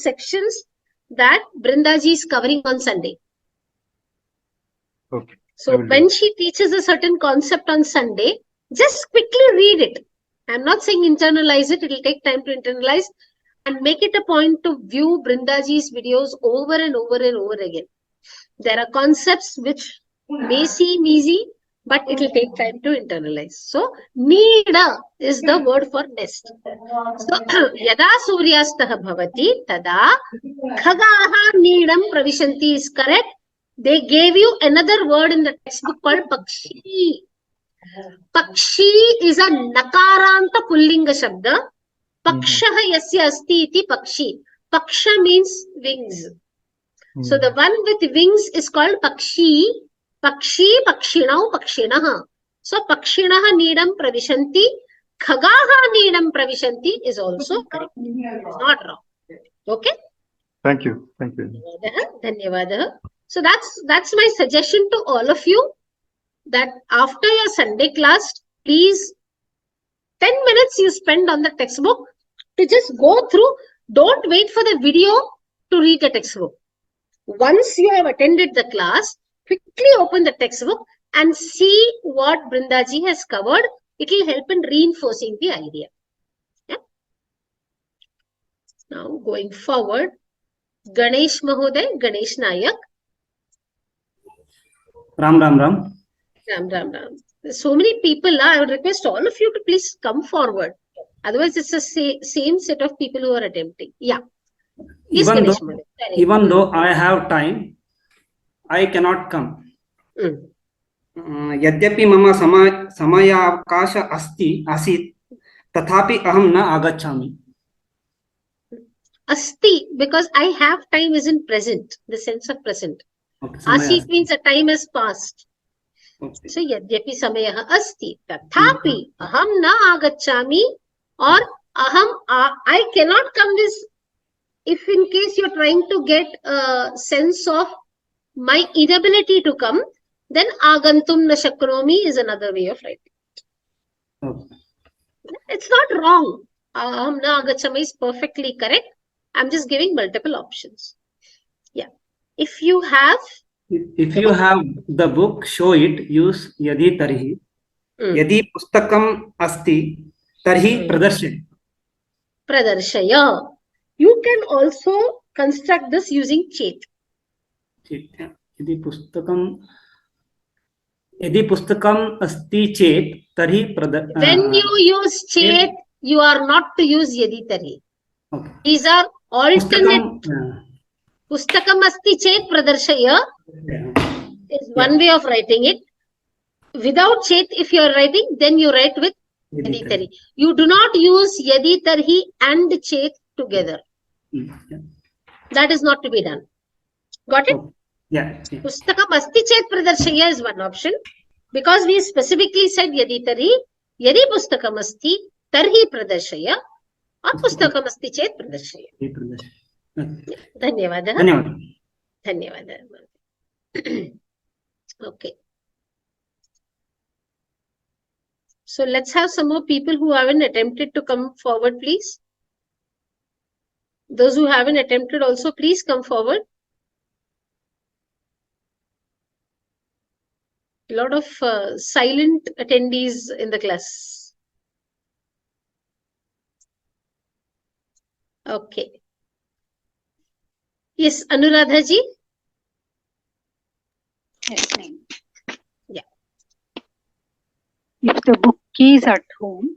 sections that Brindaji is covering on Sunday. Okay. So when she teaches a certain concept on Sunday, just quickly read it. I'm not saying internalize it. It will take time to internalize, and make it a point to view Brindaji's videos over and over and over again. There are concepts which may seem easy, but it will take time to internalize. So, Nida is the word for nest. So, Yada Suryastaha Bhavati, Tada Khagaha Nidam Pravishanti is correct. They gave you another word in the textbook called Pakshi. Pakshi is a Nakaranta Pullinga Shabda. Pakshaha Yasya Asti iti Pakshi. Paksha means wings. So, the one with wings is called Pakshi. Pakshi, Pakshinau, Pakshinaha. So, Pakshinaha Nidam Pravishanti, Khagaha Nidam Pravishanti is also correct. It's not wrong. Okay? Thank you. Thank you. Dhanyavadaha. So, that's my suggestion to all of you. that after your Sunday class, please 10 minutes you spend on the textbook to just go through. Don't wait for the video to read the textbook. Once you have attended the class, quickly open the textbook and see what Brindaji has covered. It will help in reinforcing the idea. Yeah. Now going forward, Ganesh Mahoday, Ganesh Nayak. Ram Ram Ram. Ram Ram Ram. There's so many people. I would request all of you to please come forward. Otherwise, it's the same set of people who are attempting. Yeah. Yes, Ganesh Mahoday. Even though I have time, I cannot come. यद्यपि मम समयावकाश अस्ति आसीत् तथापि अहं न आगच्छामि. Asti, because I have time isn't present, the sense of present. Asit means a time has passed. So yadyapi samayaha asti tathapi aham na agacchami, or I cannot come this. If in case you're trying to get a sense of my inability to come, then agantum na shaknomi is another way of writing. It's not wrong. Aham na agacchami is perfectly correct. I'm just giving multiple options. Yeah. If you have the book, show it. Use yadi tarhi. Yadi pustakam asti tarhi pradarshaya. Pradarshaya. You can also construct this using chet. Yadi pustakam asti chet tarhi pradarshaya. When you use chet, you are not to use yadi tarhi. Okay. These are alternate. Pustakam asti chet pradarshaya is one way of writing it. Without chet, if you are writing, then you write with yadi tarhi. You do not use yadi tarhi and chet together. That is not to be done. Got it? Yeah. Pustakam asti chet pradarshaya is one option. Because we specifically said yadi tarhi, yadi pustakam asti tarhi pradarshaya, or pustakam asti chet pradarshaya. Dhanyavada. Okay. So let's have some more people who haven't attempted to come forward, please. Those who haven't attempted also, please come forward. A lot of silent attendees in the class. Okay. Yes, Anuradha ji. Yes, ma'am. Yeah. If the book is at home,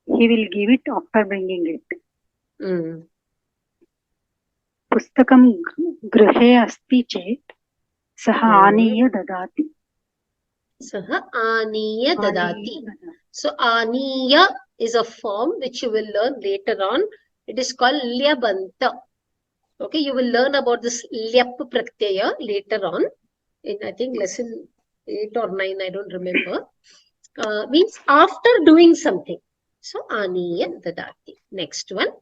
he will give it after bringing it. Pustakam grihe asti chet saha aniya dadati. Saha aniya dadati. So aniya is a form which you will learn later on. It is called lyabanta. Okay, you will learn about this lyap pratyaya later on in, I think, lesson 8 or 9, I don't remember. Means after doing something. So aniya dadati. Next one.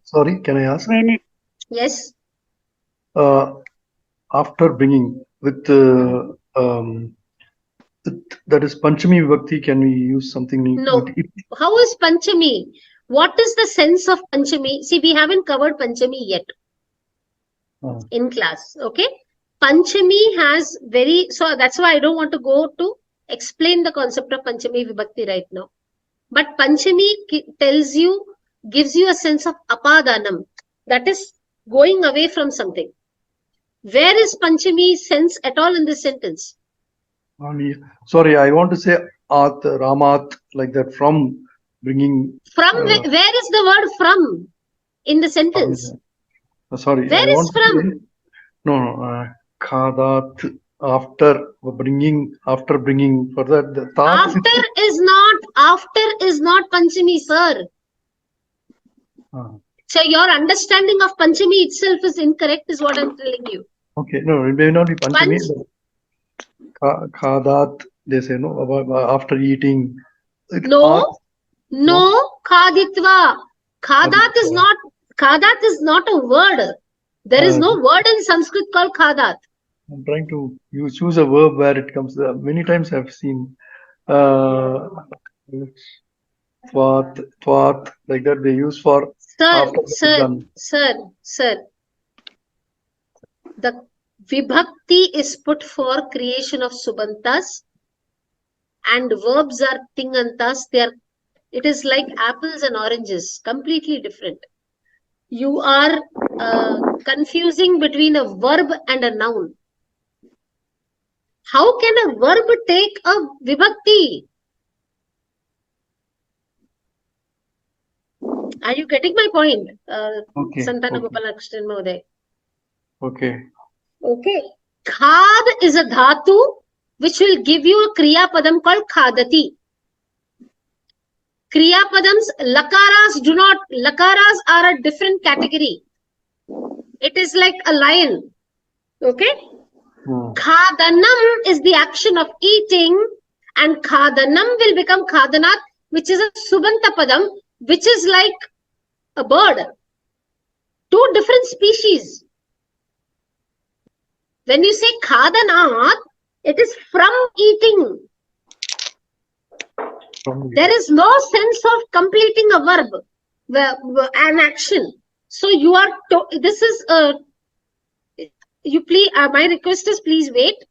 Sorry, can I ask? Yes. After bringing with that is Panchami Vibhakti, can we use something? No. How is Panchami? What is the sense of Panchami? See, we haven't covered Panchami yet in class. Okay. Panchami has so that's why I don't want to go to explain the concept of Panchami Vibhakti right now. But Panchami gives you a sense of apadanam. That is going away from something. Where is Panchami's sense at all in this sentence? Sorry, I want to say at, Ramat, like that, from bringing. From where is the word from in the sentence? Sorry. Where is from? No. Khadat, after bringing, for that. The After is not Panchami, sir. So your understanding of Panchami itself is incorrect, is what I'm telling you. Okay, no, it may not be Panchami. Khadat, they say, no, after eating. No, khaditva. Khadat is not a word. There is no word in Sanskrit called khadat. I'm trying to choose a verb where it comes. Many times I've seen thwat, like that they use for after it's done. Sir. The vibhakti is put for creation of subantas and verbs are tingantas. It is like apples and oranges, completely different. You are confusing between a verb and a noun. How can a verb take a vibhakti? Are you getting my point? Santana Gopalakrishnan Mohoday. Okay. Khad is a dhatu which will give you a kriya padam called khadati. Kriya padams, lakaras are a different category. It is like a lion. Okay? Khadanam is the action of eating, and khadanam will become khadanat, which is a subanta padam, which is like a bird. Two different species. When you say khadanat, it is from eating. There is no sense of completing a verb, an action. So you are, my request is please wait.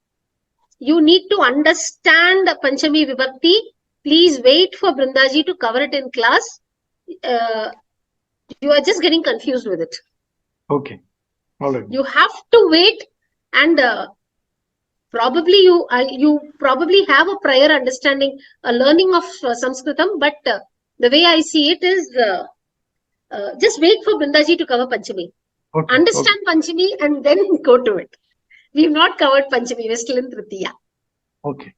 You need to understand Panchami Vibhakti. Please wait for Brindaji to cover it in class. You are just getting confused with it. Okay. All right. You have to wait, and probably you probably have a prior understanding, a learning of Sanskritam, but the way I see it is just wait for Brindaji to cover Panchami. Understand Panchami and then go to it. We have not covered Panchami. We're still in Tritiya. Okay.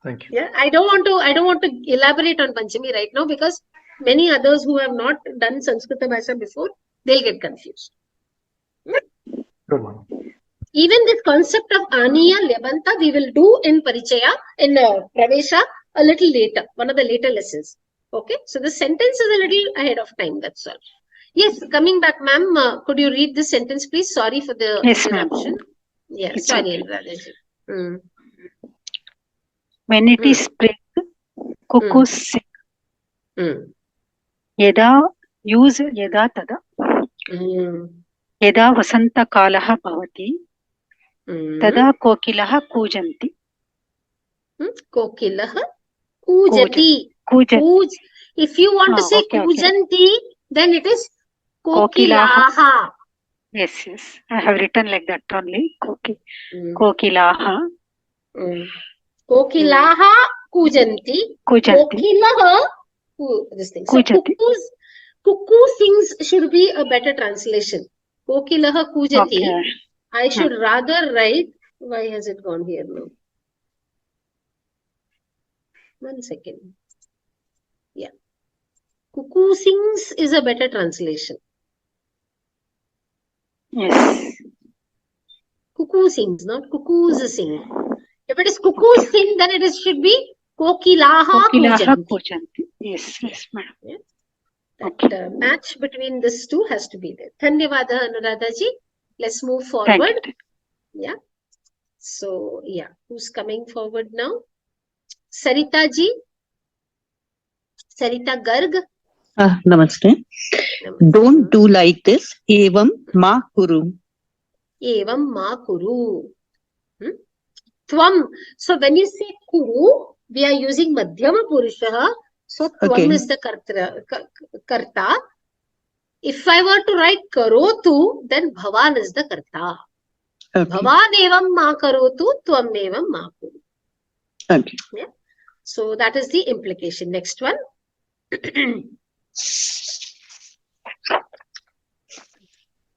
Thank you. Yeah, I don't want to elaborate on Panchami right now because many others who have not done Sanskrita Bhasha before, they'll get confused. Good one. Even this concept of Aniya, Lebanta, we will do in Parichaya, in Pravesha, a little later, one of the later lessons. Okay, so the sentence is a little ahead of time, that's all. Yes, coming back, ma'am, could you read this sentence, please? Sorry for the interruption. Yes, It's sorry, okay. When it is spring, cuckoos sing. Yada, use yada tada. Yada vasanta kalaha bhavati. Tada kokilaha kujanti. Kokilaha kujati. If you want to say kujanti, then it is kokilaha. Yes. I have written like that only. Kokilaha. Kokilaha kujanti. Kokilaha. This thing. So cuckoo sings should be a better translation. Kokilaha kujati. Okay. I should rather write. Why has it gone here now? 1 second. Yeah. Cuckoo sings is a better translation. Yes. Cuckoo sings, not cuckoos sing. If it is cuckoos sing, then it should be kokilaha kujanti. Yes, madam. Yeah. That match between these two has to be there. Dhanyavada, Anuradha ji. Let's move forward. Yeah. So, yeah. Who's coming forward now? Sarita ji. Sarita Garg. Namaste. Don't do like this. Evam ma kuru. Evam ma kuru. Tvam. So when you say kuru, we are using Madhyama Purusha. So tvam is the karta. If I were to write karotu, then bhavan is the karta. Bhavan evam ma karotu, tvam evam ma kuru. Okay. Yeah. So that is the implication. Next one.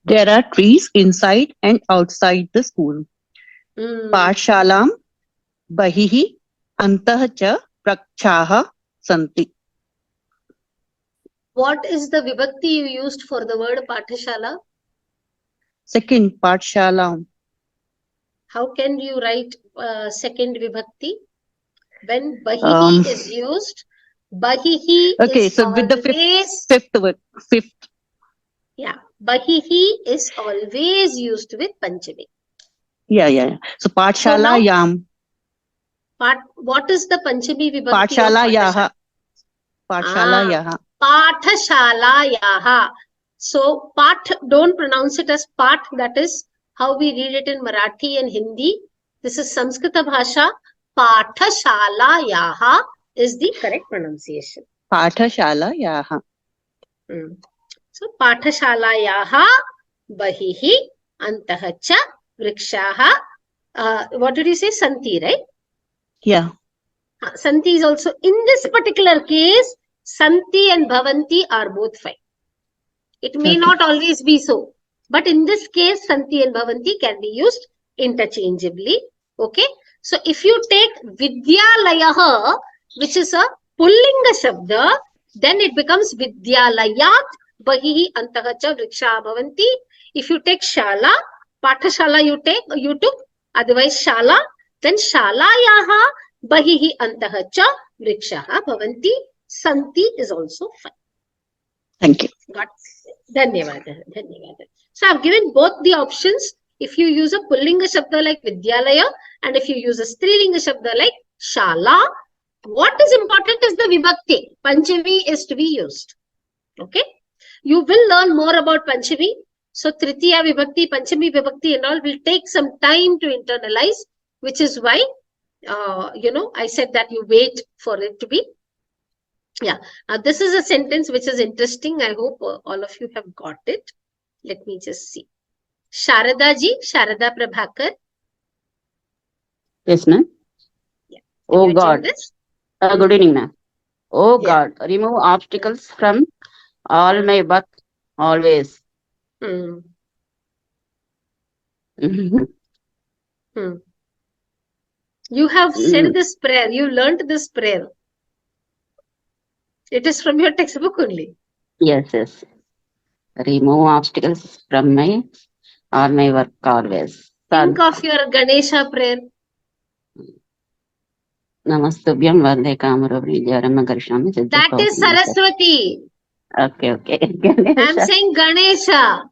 There are trees inside and outside the school. Pashalam bahihi antah cha prakshaha santi. What is the vibhakti you used for the word pathasala? Second, pathshala. How can you write second vibhakti? When bahihi is used, bahihi is so always... with the fifth. Yeah, bahihi is always used with Panchami. Yeah. So Pathshala Yam. What is the Panchami Vibhakti Pathshala of Yaha. Pathshala Yaha. Pathashala Yaha. So Path, don't pronounce it as Path. That is how we read it in Marathi and Hindi. This is Samskrita Bhasha. Pathashala Yaha is the correct pronunciation. Pathashala Yaha. So Pathashala Yaha Bahihi Antahacha Vrikshaha. What did you say? Santi, right? Yeah. Santi is also, in this particular case, Santi and Bhavanti are both fine. It may not always be so. But in this case, Santi and Bhavanti can be used interchangeably. Okay. So if you take Vidyalayaha, which is a Pullinga Shabda, then it becomes Vidyalayat Bahihi Antahacha Vriksha Bhavanti. If you take Shala, Pathashala you took, otherwise Shala, then Shalayaha Bahihi Antahacha Vrikshaha Bhavanti. Santi is also fine. Thank you. Got it. Dhanyavada. So I've given both the options. If you use a Pullinga Shabda like Vidyalaya and if you use a Strilinga Shabda like Shala, what is important is the Vibhakti. Panchami is to be used. Okay. You will learn more about Panchami. So Tritiya Vibhakti, Panchami Vibhakti and all will take some time to internalize, which is why, I said that you wait for it to be. Yeah, this is a sentence which is interesting. I hope all of you have got it. Let me just see. Sharada ji, Sharada Prabhakar. Yes, ma'am. Yeah. Oh God. Good evening, ma'am. Oh God, remove obstacles from all my work always. You have said this prayer. You learnt this prayer. It is from your textbook only. Yes. Remove obstacles from all my work always. Think of your Ganesha prayer. Namastubhyam Vande Kamarabhi Jarama Garshami. That is Saraswati. Okay. I am saying Ganesha.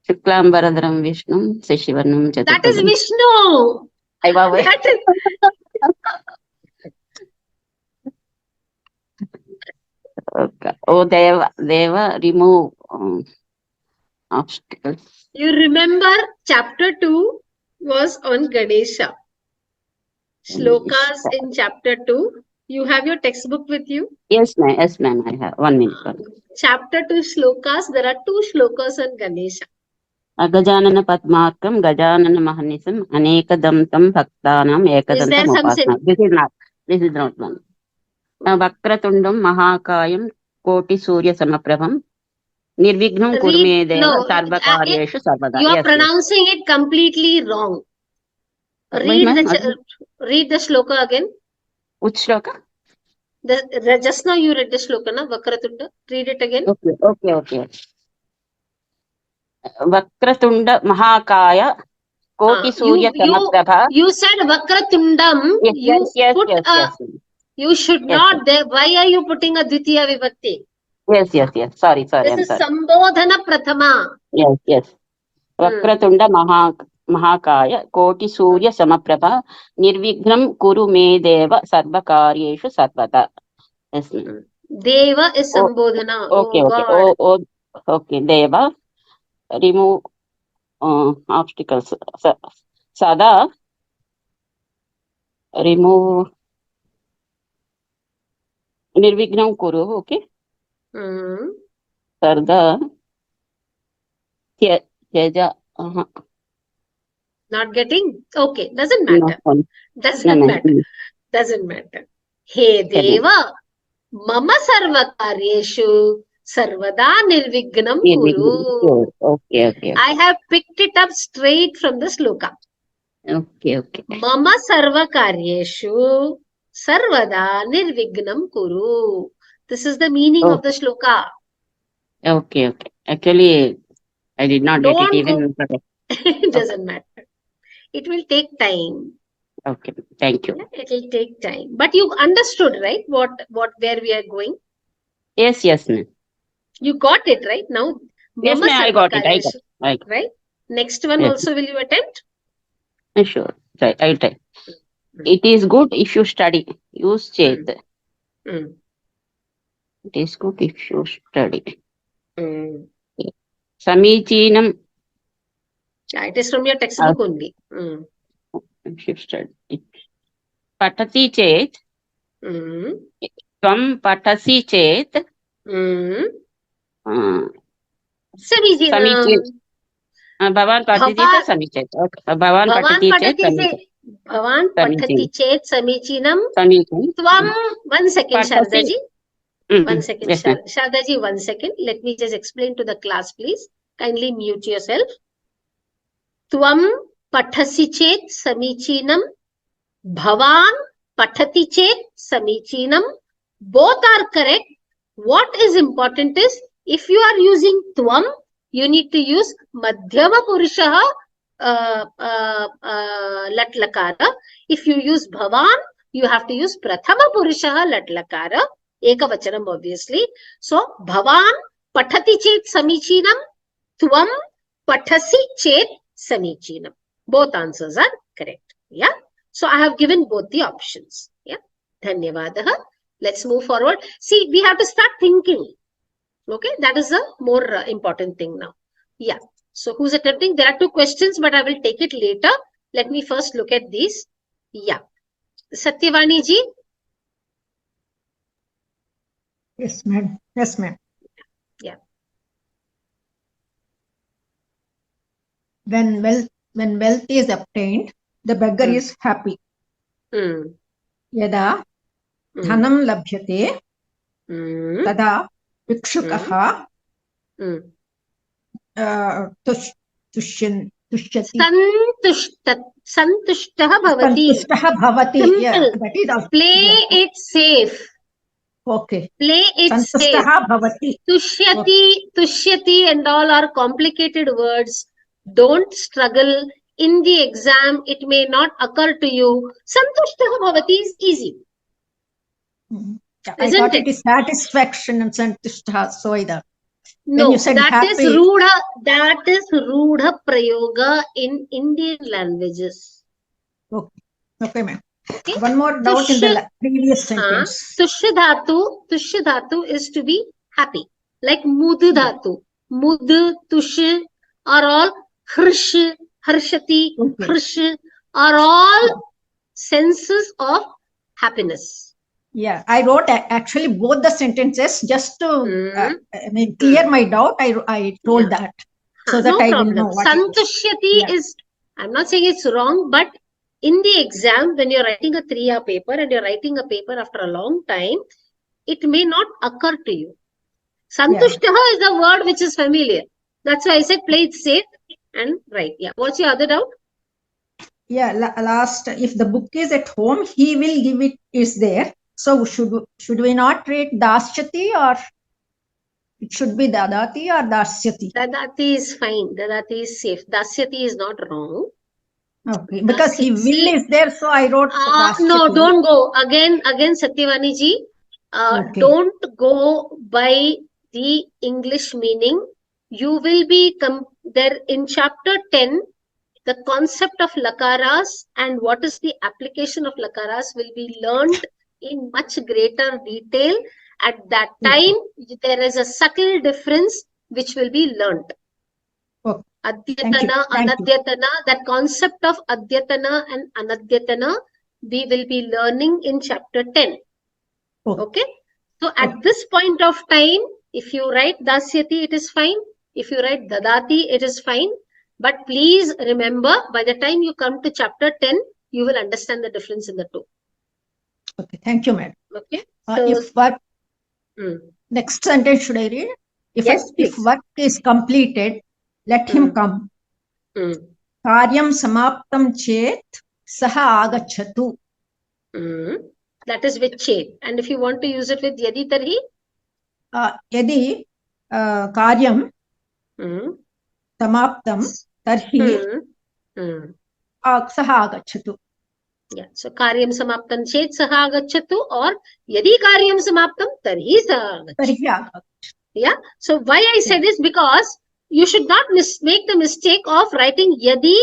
Shuklam Bharadram Vishnu Seshivarnam Chaturtham. That is Vishnu. That is... Okay. Oh, Deva, remove obstacles. You remember chapter 2 was on Ganesha. Shlokas in chapter 2. You have your textbook with you? Yes, ma'am. I have 1 minute. Chapter 2 shlokas. There are 2 shlokas on Ganesha. Agajanana Padmarkam, Gajanana Mahanisam, Anekadamtam Bhaktanam, Ekadantam Upasana. This is not one. Vakratundam Mahakayam Koti Surya Samaprabham Nirvignam Kurmedeva Sarvakaryeshu Sarvada. You are pronouncing it completely wrong. Read the shloka again. Which shloka? Just now you read the shloka, na? Vakratunda. Read it again. Okay. Vakratunda Mahakaya Koti Surya Samaprabha. You said Vakratundam. Yes. You should not. Why are you putting a Dvitiya Vibhakti? Yes. Sorry. This is Sambodhana Prathama. Yes. Vakratunda Mahakaya Koti Surya Samaprabha Nirvignam Kuru Me Deva Sarvakaryeshu Sarvada. Yes. Deva is Sambodhana. Okay. Deva. Remove obstacles. Sada. Remove Nirvignam Kuru. Okay. Sarda. Teja. Not getting? Okay. Doesn't matter. Doesn't matter. Hey Deva. Mama Sarvakaryeshu Sarvada Nirvignam Kuru. Okay. I have picked it up straight from the sloka. Okay. Mama Sarvakaryeshu Sarvada Nirvignam Kuru. This is the meaning of the shloka. Okay. Actually, I did not get it even. It doesn't matter. It will take time. Okay, thank you. It will take time. But you understood, right? Where we are going? Yes, ma'am. You got it, right? Now, yes, ma'am, I got it. Right? Next one also will you attempt? Sure. Right. I'll try. It is good if you study. Use chet. It is good if you study. Samichinam. Yeah, it is from your textbook only. If you study. Patati chet. Tvam patasi chet. Samichinam. Bhavan patati chet samichet. Bhavan patati chet samichet. Bhavan patati chet samichinam. Samichinam. Tvam. 1 second, Sharda ji. 1 second, Yes, Sharda ji, 1 second. Let me just explain to the class, please. Kindly mute yourself. Tvam pathasi chet samichinam. Bhavan pathati chet samichinam. Both are correct. What is important is, if you are using tvam, you need to use madhyama purushaha lat lakara. If you use bhavan, you have to use prathama purushaha lat lakara. Ekavachanam, obviously. So, bhavan pathati chet samichinam. Tvam pathasi chet samichinam. Both answers are correct. Yeah. So, I have given both the options. Yeah. Dhanyavadaha. Let's move forward. See, we have to start thinking. Okay. That is the more important thing now. Yeah. So, who's attempting? There are 2 questions, but I will take it later. Let me first look at these. Yeah. Satyavani ji. Yes, ma'am. Yes, ma'am. Yeah. When wealth is obtained, the beggar is happy. Yada dhanam labhyate, tada vikshukah tushyati. Santushtah bhavati. Santushtah bhavati. Yeah, that is also. Play it safe. Okay. Play it safe. Santushtah bhavati. Tushyati and all are complicated words. Don't struggle. In the exam, it may not occur to you. Santushtah bhavati is easy. I thought it is satisfaction and santushtah. So either. No, you said that happy, is rudha. That is rudha prayoga in Indian languages. Okay, okay, ma'am. Okay. One more doubt in the previous sentence. Tushya dhatu is to be happy. Like mud dhatu. Mud, tush are all hrish, harshati, hrish are all senses of happiness. Yeah, I wrote actually both the sentences just to clear my doubt. I told that so that no I problem. will know what Santushyati is, I'm not saying it's wrong, but in the exam, when you're writing a 3-year paper and you're writing a paper after a long time, it may not occur to you. Santushtaha is the word which is familiar. That's why I said play it safe and write. Yeah. What's your other doubt? Yeah, last, if the book is at home, he will give it is there. So should we not read dasyati, or it should be dadati or dasyati? Dadati is fine. Dadati is safe. Dasyati is not wrong. Okay, because he will is there, so I wrote dasyati. No, don't go. Again, Satyavani ji, don't go by the English meaning. You will be there in chapter 10. The concept of lakaras and what is the application of lakaras will be learned in much greater detail. At that time, there is a subtle difference which will be learned. Okay. Adyatana, anadyatana, that concept of adyatana and anadyatana, we will be learning in chapter 10. Okay. So at this point of time, if you write dasyati, it is fine. If you write dadati, it is fine. But please remember, by the time you come to chapter 10, you will understand the difference in the two. Okay, thank you, madam. Okay. If work, next sentence should I read? If work is completed, let him come. Karyam samaptam chet saha agachatu. That is with chet. And if you want to use it with yadi tarhi? Yadi karyam samaptam tarhi saha agachatu. Yeah. So karyam samaptam chet saha agachatu, or yadi karyam samaptam tarhi saha agachatu. Yeah. So why I said this, because you should not make the mistake of writing yadi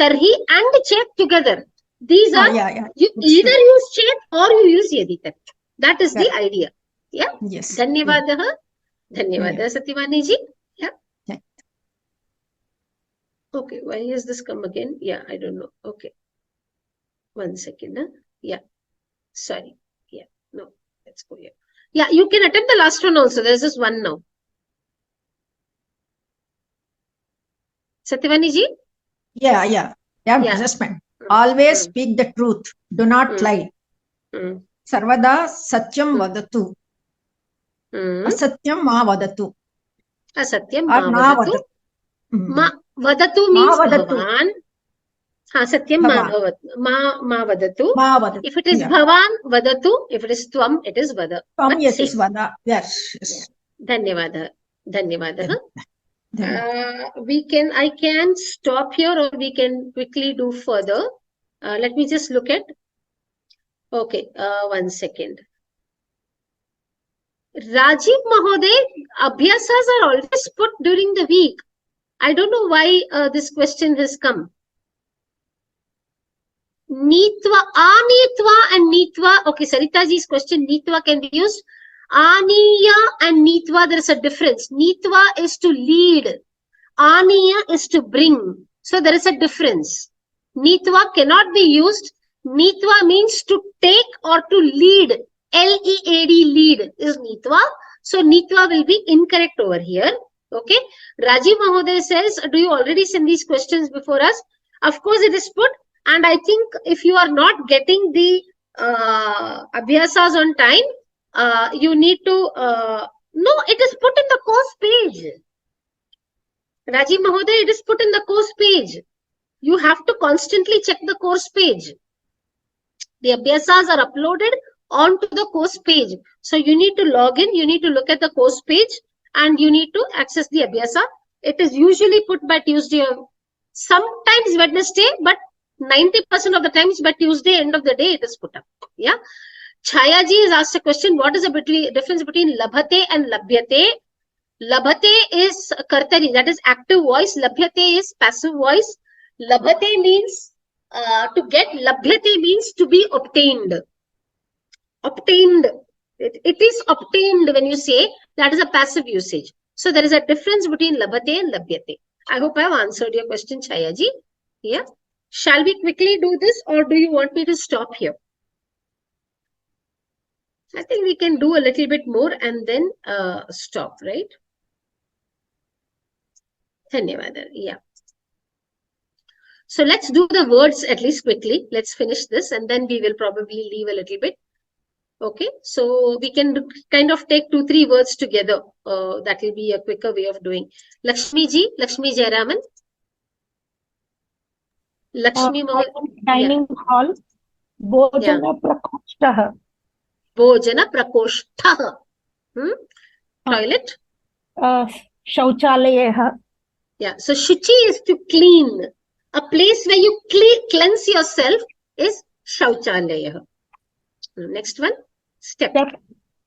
tarhi and chet together. These are, you It's either true. use chet or you use yadi tat. That is the idea. Yeah. Yes. Dhanyavadah. Dhanyavadah, Satyavani ji. Yeah. Okay, why has this come again? Yeah, I don't know. Okay. 1 second. Huh? Yeah. Sorry. Yeah. No, let's go here. Yeah, you can attempt the last one also. There's just one now. Satyavani ji? Yeah. Adjustment. Always speak the truth. Do not lie. Sarvada satyam vadatu. Asatyam ma vadatu. Asatyam ma vadatu. Ma vadatu means bhavan. Ha, satyam ma vadatu. If it is bhavan, vadatu. If it is tvam, it is vada. Tvam, yes, is vada. Yes. Dhanyavadah. Dhanyavadah. I can stop here, or we can quickly do further. Let me just look at. Okay, 1 second. Rajiv Mahoday, Abhyasas are always put during the week. I don't know why this question has come. Nitva, Anitva and Nitva. Okay, Saritaji's question, Nitva can be used. Aniya and Nitva, there is a difference. Nitva is to lead. Aniya is to bring. So there is a difference. Nitva cannot be used. Nitva means to take or to lead. L-E-A-D, lead is Nitva. So Nitva will be incorrect over here. Okay. Rajiv Mahoday says, do you already send these questions before us? Of course it is put. And I think if you are not getting the Abhyasas on time, you need to, no, it is put in the course page. Rajiv Mahoday, it is put in the course page. You have to constantly check the course page. The Abhyasas are uploaded onto the course page. So you need to log in, you need to look at the course page, and you need to access the Abhyasa. It is usually put by Tuesday, sometimes Wednesday, but 90% of the times by Tuesday, end of the day, it is put up. Yeah. Chayaji has asked a question, what is the difference between labhate and labhyate? Labhate is kartari, that is active voice. Labhyate is passive voice. Labhate means to get. Labhyate means to be obtained. Obtained. It is obtained when you say, that is a passive usage. So there is a difference between labhate and labhyate. I hope I have answered your question, Chayaji. Yeah. Shall we quickly do this, or do you want me to stop here? I think we can do a little bit more and then stop, right? Dhanyavadah. Yeah. So let's do the words at least quickly. Let's finish this and then we will probably leave a little bit. Okay. So we can kind of take 2-3 words together. That will be a quicker way of doing. Lakshmi ji, Lakshmi Jayaraman. Lakshmi Dining hall. Bhojana Prakoshtah. Bhojana Prakoshtah. Toilet. Shauchalayah. Yeah. So Shuchi is to clean. A place where you cleanse yourself is Shauchalayah. Next one. Step.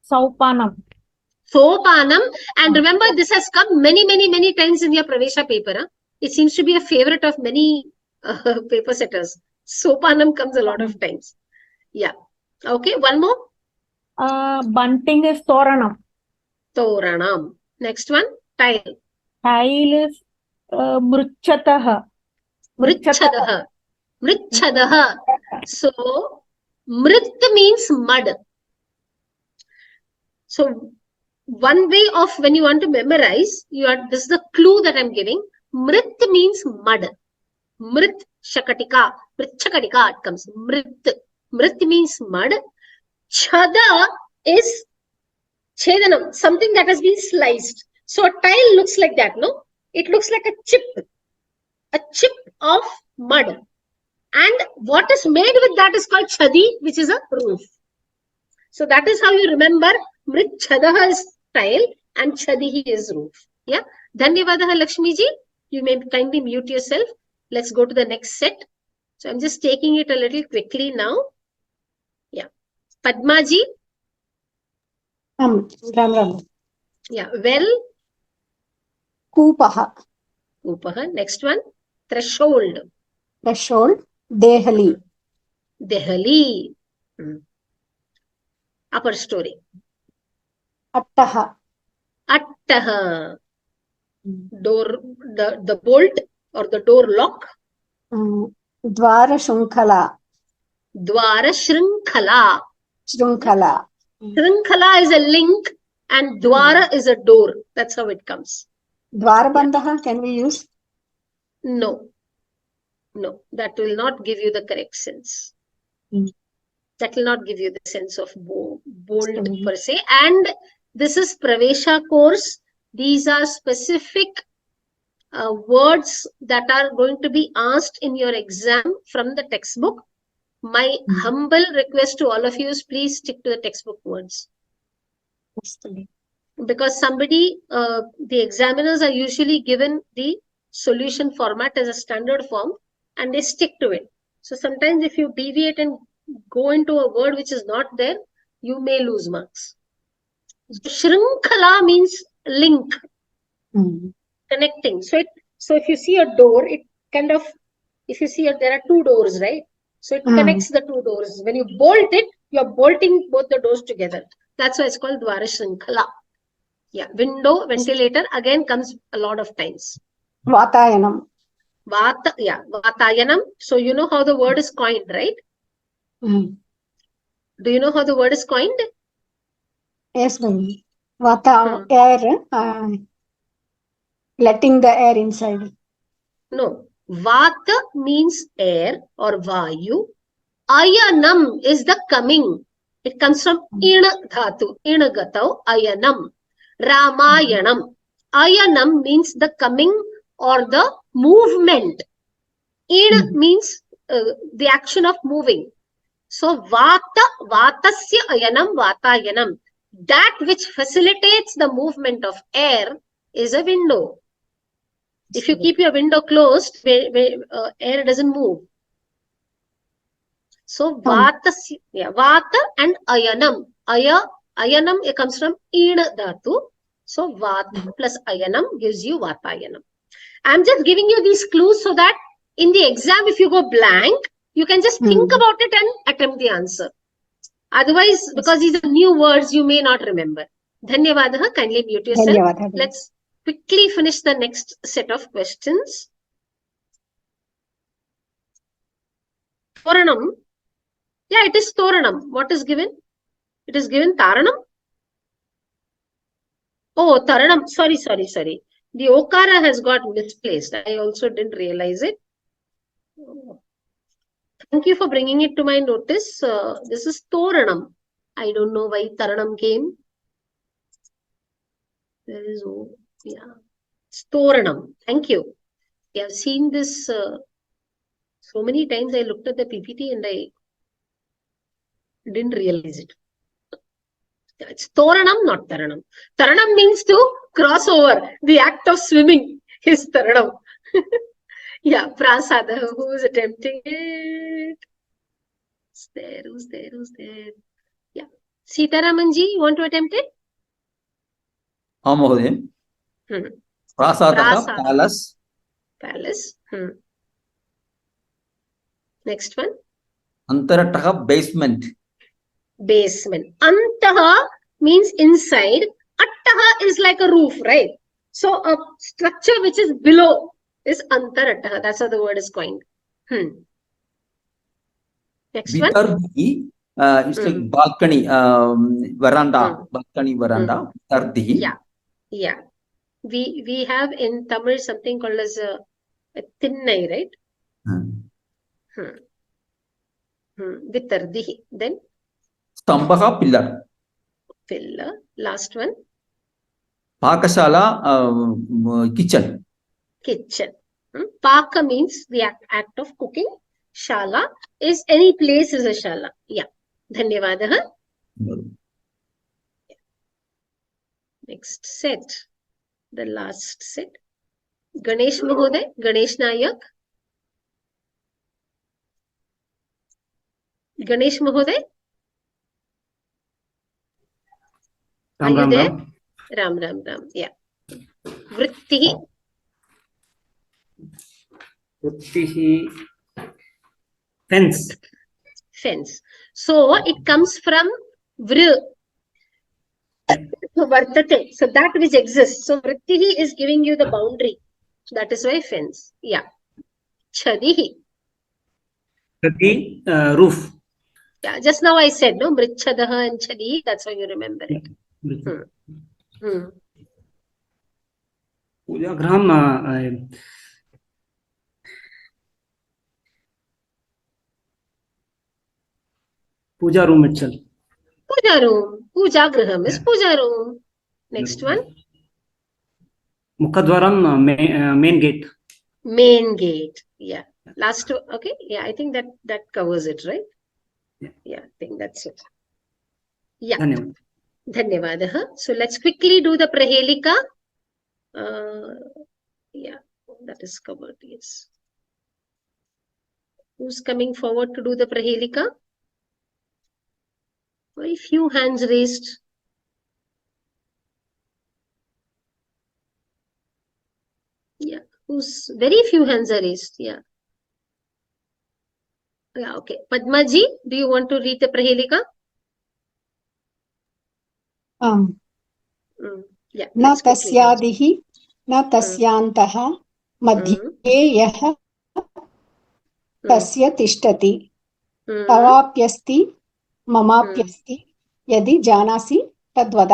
Sopanam. Sopanam. And remember, this has come many times in your Pravesha paper. Huh? It seems to be a favorite of many paper setters. Sopanam comes a lot of times. Yeah. Okay. One more. Bunting is Toranam. Toranam. Next one. Tile. Tile is Mruchataha. Mrichadaha. Mrichadaha. So, Mrit means mud. So, one way of when you want to memorize, this is the clue that I'm giving. Mrit means mud. Mrit shakatika. Mritchakatika it comes. Mrit. Mrit means mud. Chada is chedanam, something that has been sliced. So a tile looks like that, no? It looks like a chip of mud. And what is made with that is called chadi, which is a roof. So that is how you remember Mrit Chadaha is tile and Chadihi is roof. Yeah. Dhanyavadaha Lakshmi ji. You may kindly mute yourself. Let's go to the next set. So I'm just taking it a little quickly now. Yeah. Padma ji. Ram. Yeah. Well. Kupaha. Kupaha. Next one. Threshold. threshold, Dehali. Dehali. Upper story. Attaha. Attaha. Door, the bolt or the door lock. Dwara Shrunkhala. Dwara Shrinkhala. Shrunkhala. Shrinkhala is a link and Dwara is a door. That's how it comes. Dwarabandaha, can we use? No. No, that will not give you the correct sense. That will not give you the sense of bold per se. And this is Pravesha course. These are specific words that are going to be asked in your exam from the textbook. My humble request to all of you is please stick to the textbook words. Because somebody, the examiners are usually given the solution format as a standard form and they stick to it. So sometimes if you deviate and go into a word which is not there, you may lose marks. So Shrinkhala means link, connecting. So if you see a door, it kind of, if you see there are two doors, right? So it connects the two doors. When you bolt it, you're bolting both the doors together. That's why it's called Dwara Shrinkhala. Yeah, window, ventilator again comes a lot of times. Vatayanam. Vatayanam. So you know how the word is coined, right? Do you know how the word is coined? Yes, baby. Vata, air, letting the air inside. No. Vata means air or vayu. Ayanam is the coming. It comes from ina dhatu. Ina gatau, ayanam. Ramayanam. Ayanam means the coming or the movement. Ina means the action of moving. So vatasya ayanam, vatayanam. That which facilitates the movement of air is a window. If you keep your window closed, air doesn't move. So vata and ayanam. Ayanam, it comes from ina dhatu. So vata plus ayanam gives you vatayanam. I'm just giving you these clues so that in the exam, if you go blank, you can just think about it and attempt the answer. Otherwise, because these are new words, you may not remember. Dhanyavadaha, kindly mute yourself. Let's quickly finish the next set of questions. Toranam. Yeah, it is Toranam. What is given? It is given Taranam. Oh, Taranam. Sorry. The Okara has got misplaced. I also didn't realize it. Thank you for bringing it to my notice. This is Toranam. I don't know why Taranam came. There is it's Toranam. Thank you. I have seen this so many times. I looked at the PPT and I didn't realize it. It's Toranam, not Taranam. Taranam means to cross over. The act of swimming is Taranam. Yeah, Prasada, who is attempting it? Who's there? Yeah. Sitaramanji, you want to attempt it? Mahoday. Prasadaha, palace. Palace. Next one. Antarataha, basement. Basement. Antaha means inside. Attaha is like a roof, right? So a structure which is below is Antarataha. That's how the word is coined. Next one. Vitardihi, it's like balcony, veranda. Balcony, veranda. Vitardihi. Yeah. We have in Tamil something called as a thinnai, right? Vitardihi. Then Stambaha, pillar. Pillar. Last one. Pakasala, kitchen. Kitchen. Paka means the act of cooking. Shala is any place is a shala. Yeah. Dhanyavadaha. Next set. The last set. Ganesh Mahoday. Ganesh Nayak. Ganesh Mahoday. Are you there? Ram. Yeah. Vrittihi. Vrittihi. Fence. Fence. So it comes from vr. Vartate. So that which exists. So vrittihi is giving you the boundary. That is why fence. Yeah. Chadihi. Chadi, roof. Yeah, just now I said, no, mrichadaha and chadihi. That's how you remember it. Puja Graham. Puja room itself. Puja room. Puja graham is puja room. Next one. Mukhadwaram, main gate. Main gate. Yeah. Last two. Okay. Yeah, I think that covers it, right? Yeah, I think that's it. Yeah. Dhanyavadaha. So let's quickly do the Prahelika. Yeah, that is covered. Yes. Who's coming forward to do the Prahelika? Very few hands raised. Yeah. Who's very few hands are raised. Yeah. Yeah. Okay. Padmaji, do you want to read the Prahelika? Yeah. न तस्यादिः न तस्यान्तः मध्ये यः तस्य तिष्ठति तवाप्यस्ति ममाप्यस्ति यदि जानासि तद्वद.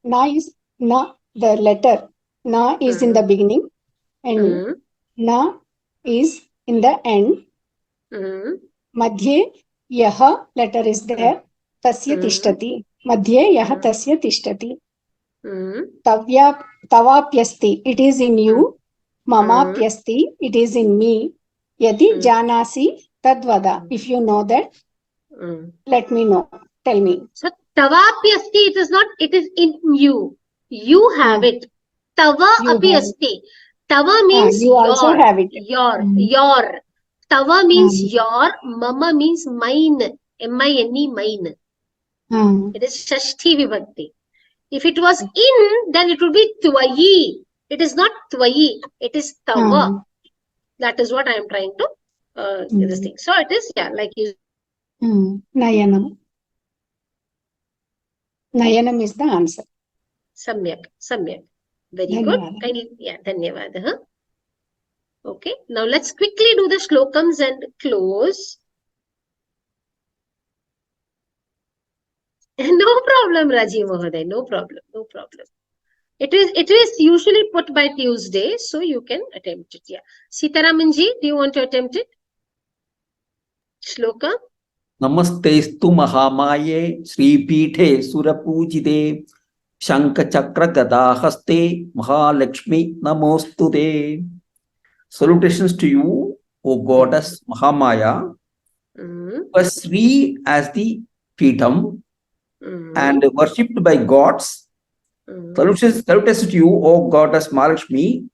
Na is na, the letter na is in the beginning and na is in the end. Madhye yaha letter is there. Tasya tishtati. Madhye yaha tasya tishtati. Tavapyasti, it is in you. Mamapyasti, it is in me. Yadi janasi tadvada. If you know that, let me know. Tell me. So tavapyasti, it is not, it is in you. You have it. Tava apyasti. Tava means you your. also have it. Your. Tava means your. Mama means mine. M-I-N-E, mine. It is Shashti Vibhakti. If it was in, then it would be twayi. It is not twayi. It is tava. That is what I am trying to this thing. So it is, yeah, like you. Nayanam. Nayanam is the answer. Samyak. Samyak. Very good. Kindly, yeah, dhanyavadaha. Okay. Now let's quickly do the shlokams and close. No problem, Rajiv Mohoday. No problem. No problem. It is usually put by Tuesday, so you can attempt it. Yeah. Sitaramanji, do you want to attempt it? Shloka. Namastestu Mahamaye Sripithe Surapujite Shankachakra Gadahaste Mahalakshmi Namostude. Salutations to you, O Goddess Mahamaya. Sri as the Peetham and worshipped by gods. Salutations to you, O Goddess Mahalakshmi,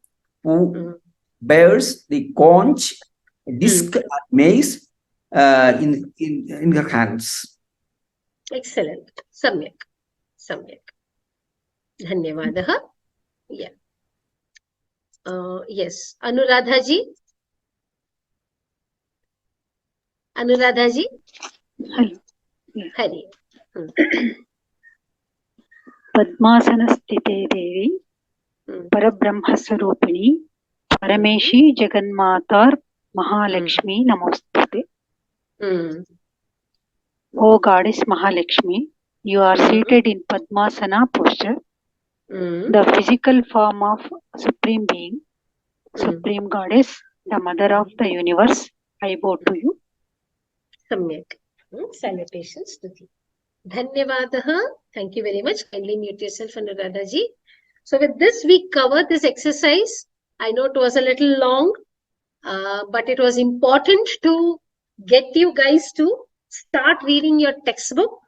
who bears the conch, disc, and mace in her hands. Excellent. Samyak. Samyak. Dhanyavadaha. Yeah. Yes. Anuradha ji. Anuradha ji. Hari. Hari. Padmasanasthite Devi, Parabrahmaswarupini, Parameshi Jaganmatar Mahalakshmi Namostute. O Goddess Mahalakshmi, you are seated in Padmasana posture, the physical form of Supreme Being, Supreme Goddess, the Mother of the Universe. I bow to you. Samyak. Salutations to thee. Dhanyavadaha. Thank you very much. Kindly mute yourself, Anuradha ji. So with this, we covered this exercise. I know it was a little long, but it was important to get you guys to start reading your textbook.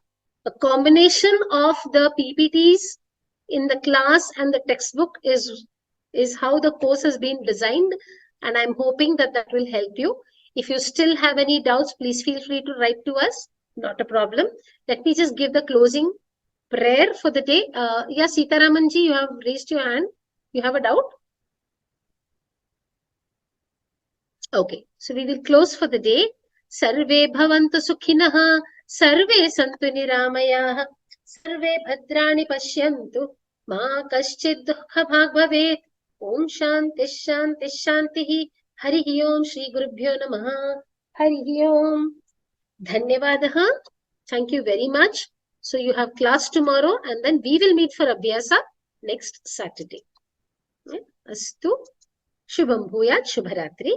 A combination of the PPTs in the class and the textbook is how the course has been designed, and I'm hoping that that will help you. If you still have any doubts, please feel free to write to us. Not a problem. Let me just give the closing prayer for the day. Yeah, Sitaramanji, you have raised your hand. You have a doubt? Okay, so we will close for the day. Sarve bhavantu sukhinah, sarve santu niramayah, sarve bhadrani pashyantu, ma kaschid dukha bhag bhavet. Om shanti shanti shanti. Harihi Om Shri Gurubhyo Namaha. Harihi Om. Dhanyavadaha. Thank you very much. So you have class tomorrow and then we will meet for Abhyasa next Saturday. Astu. Shubham Bhuyat. Shubharatri.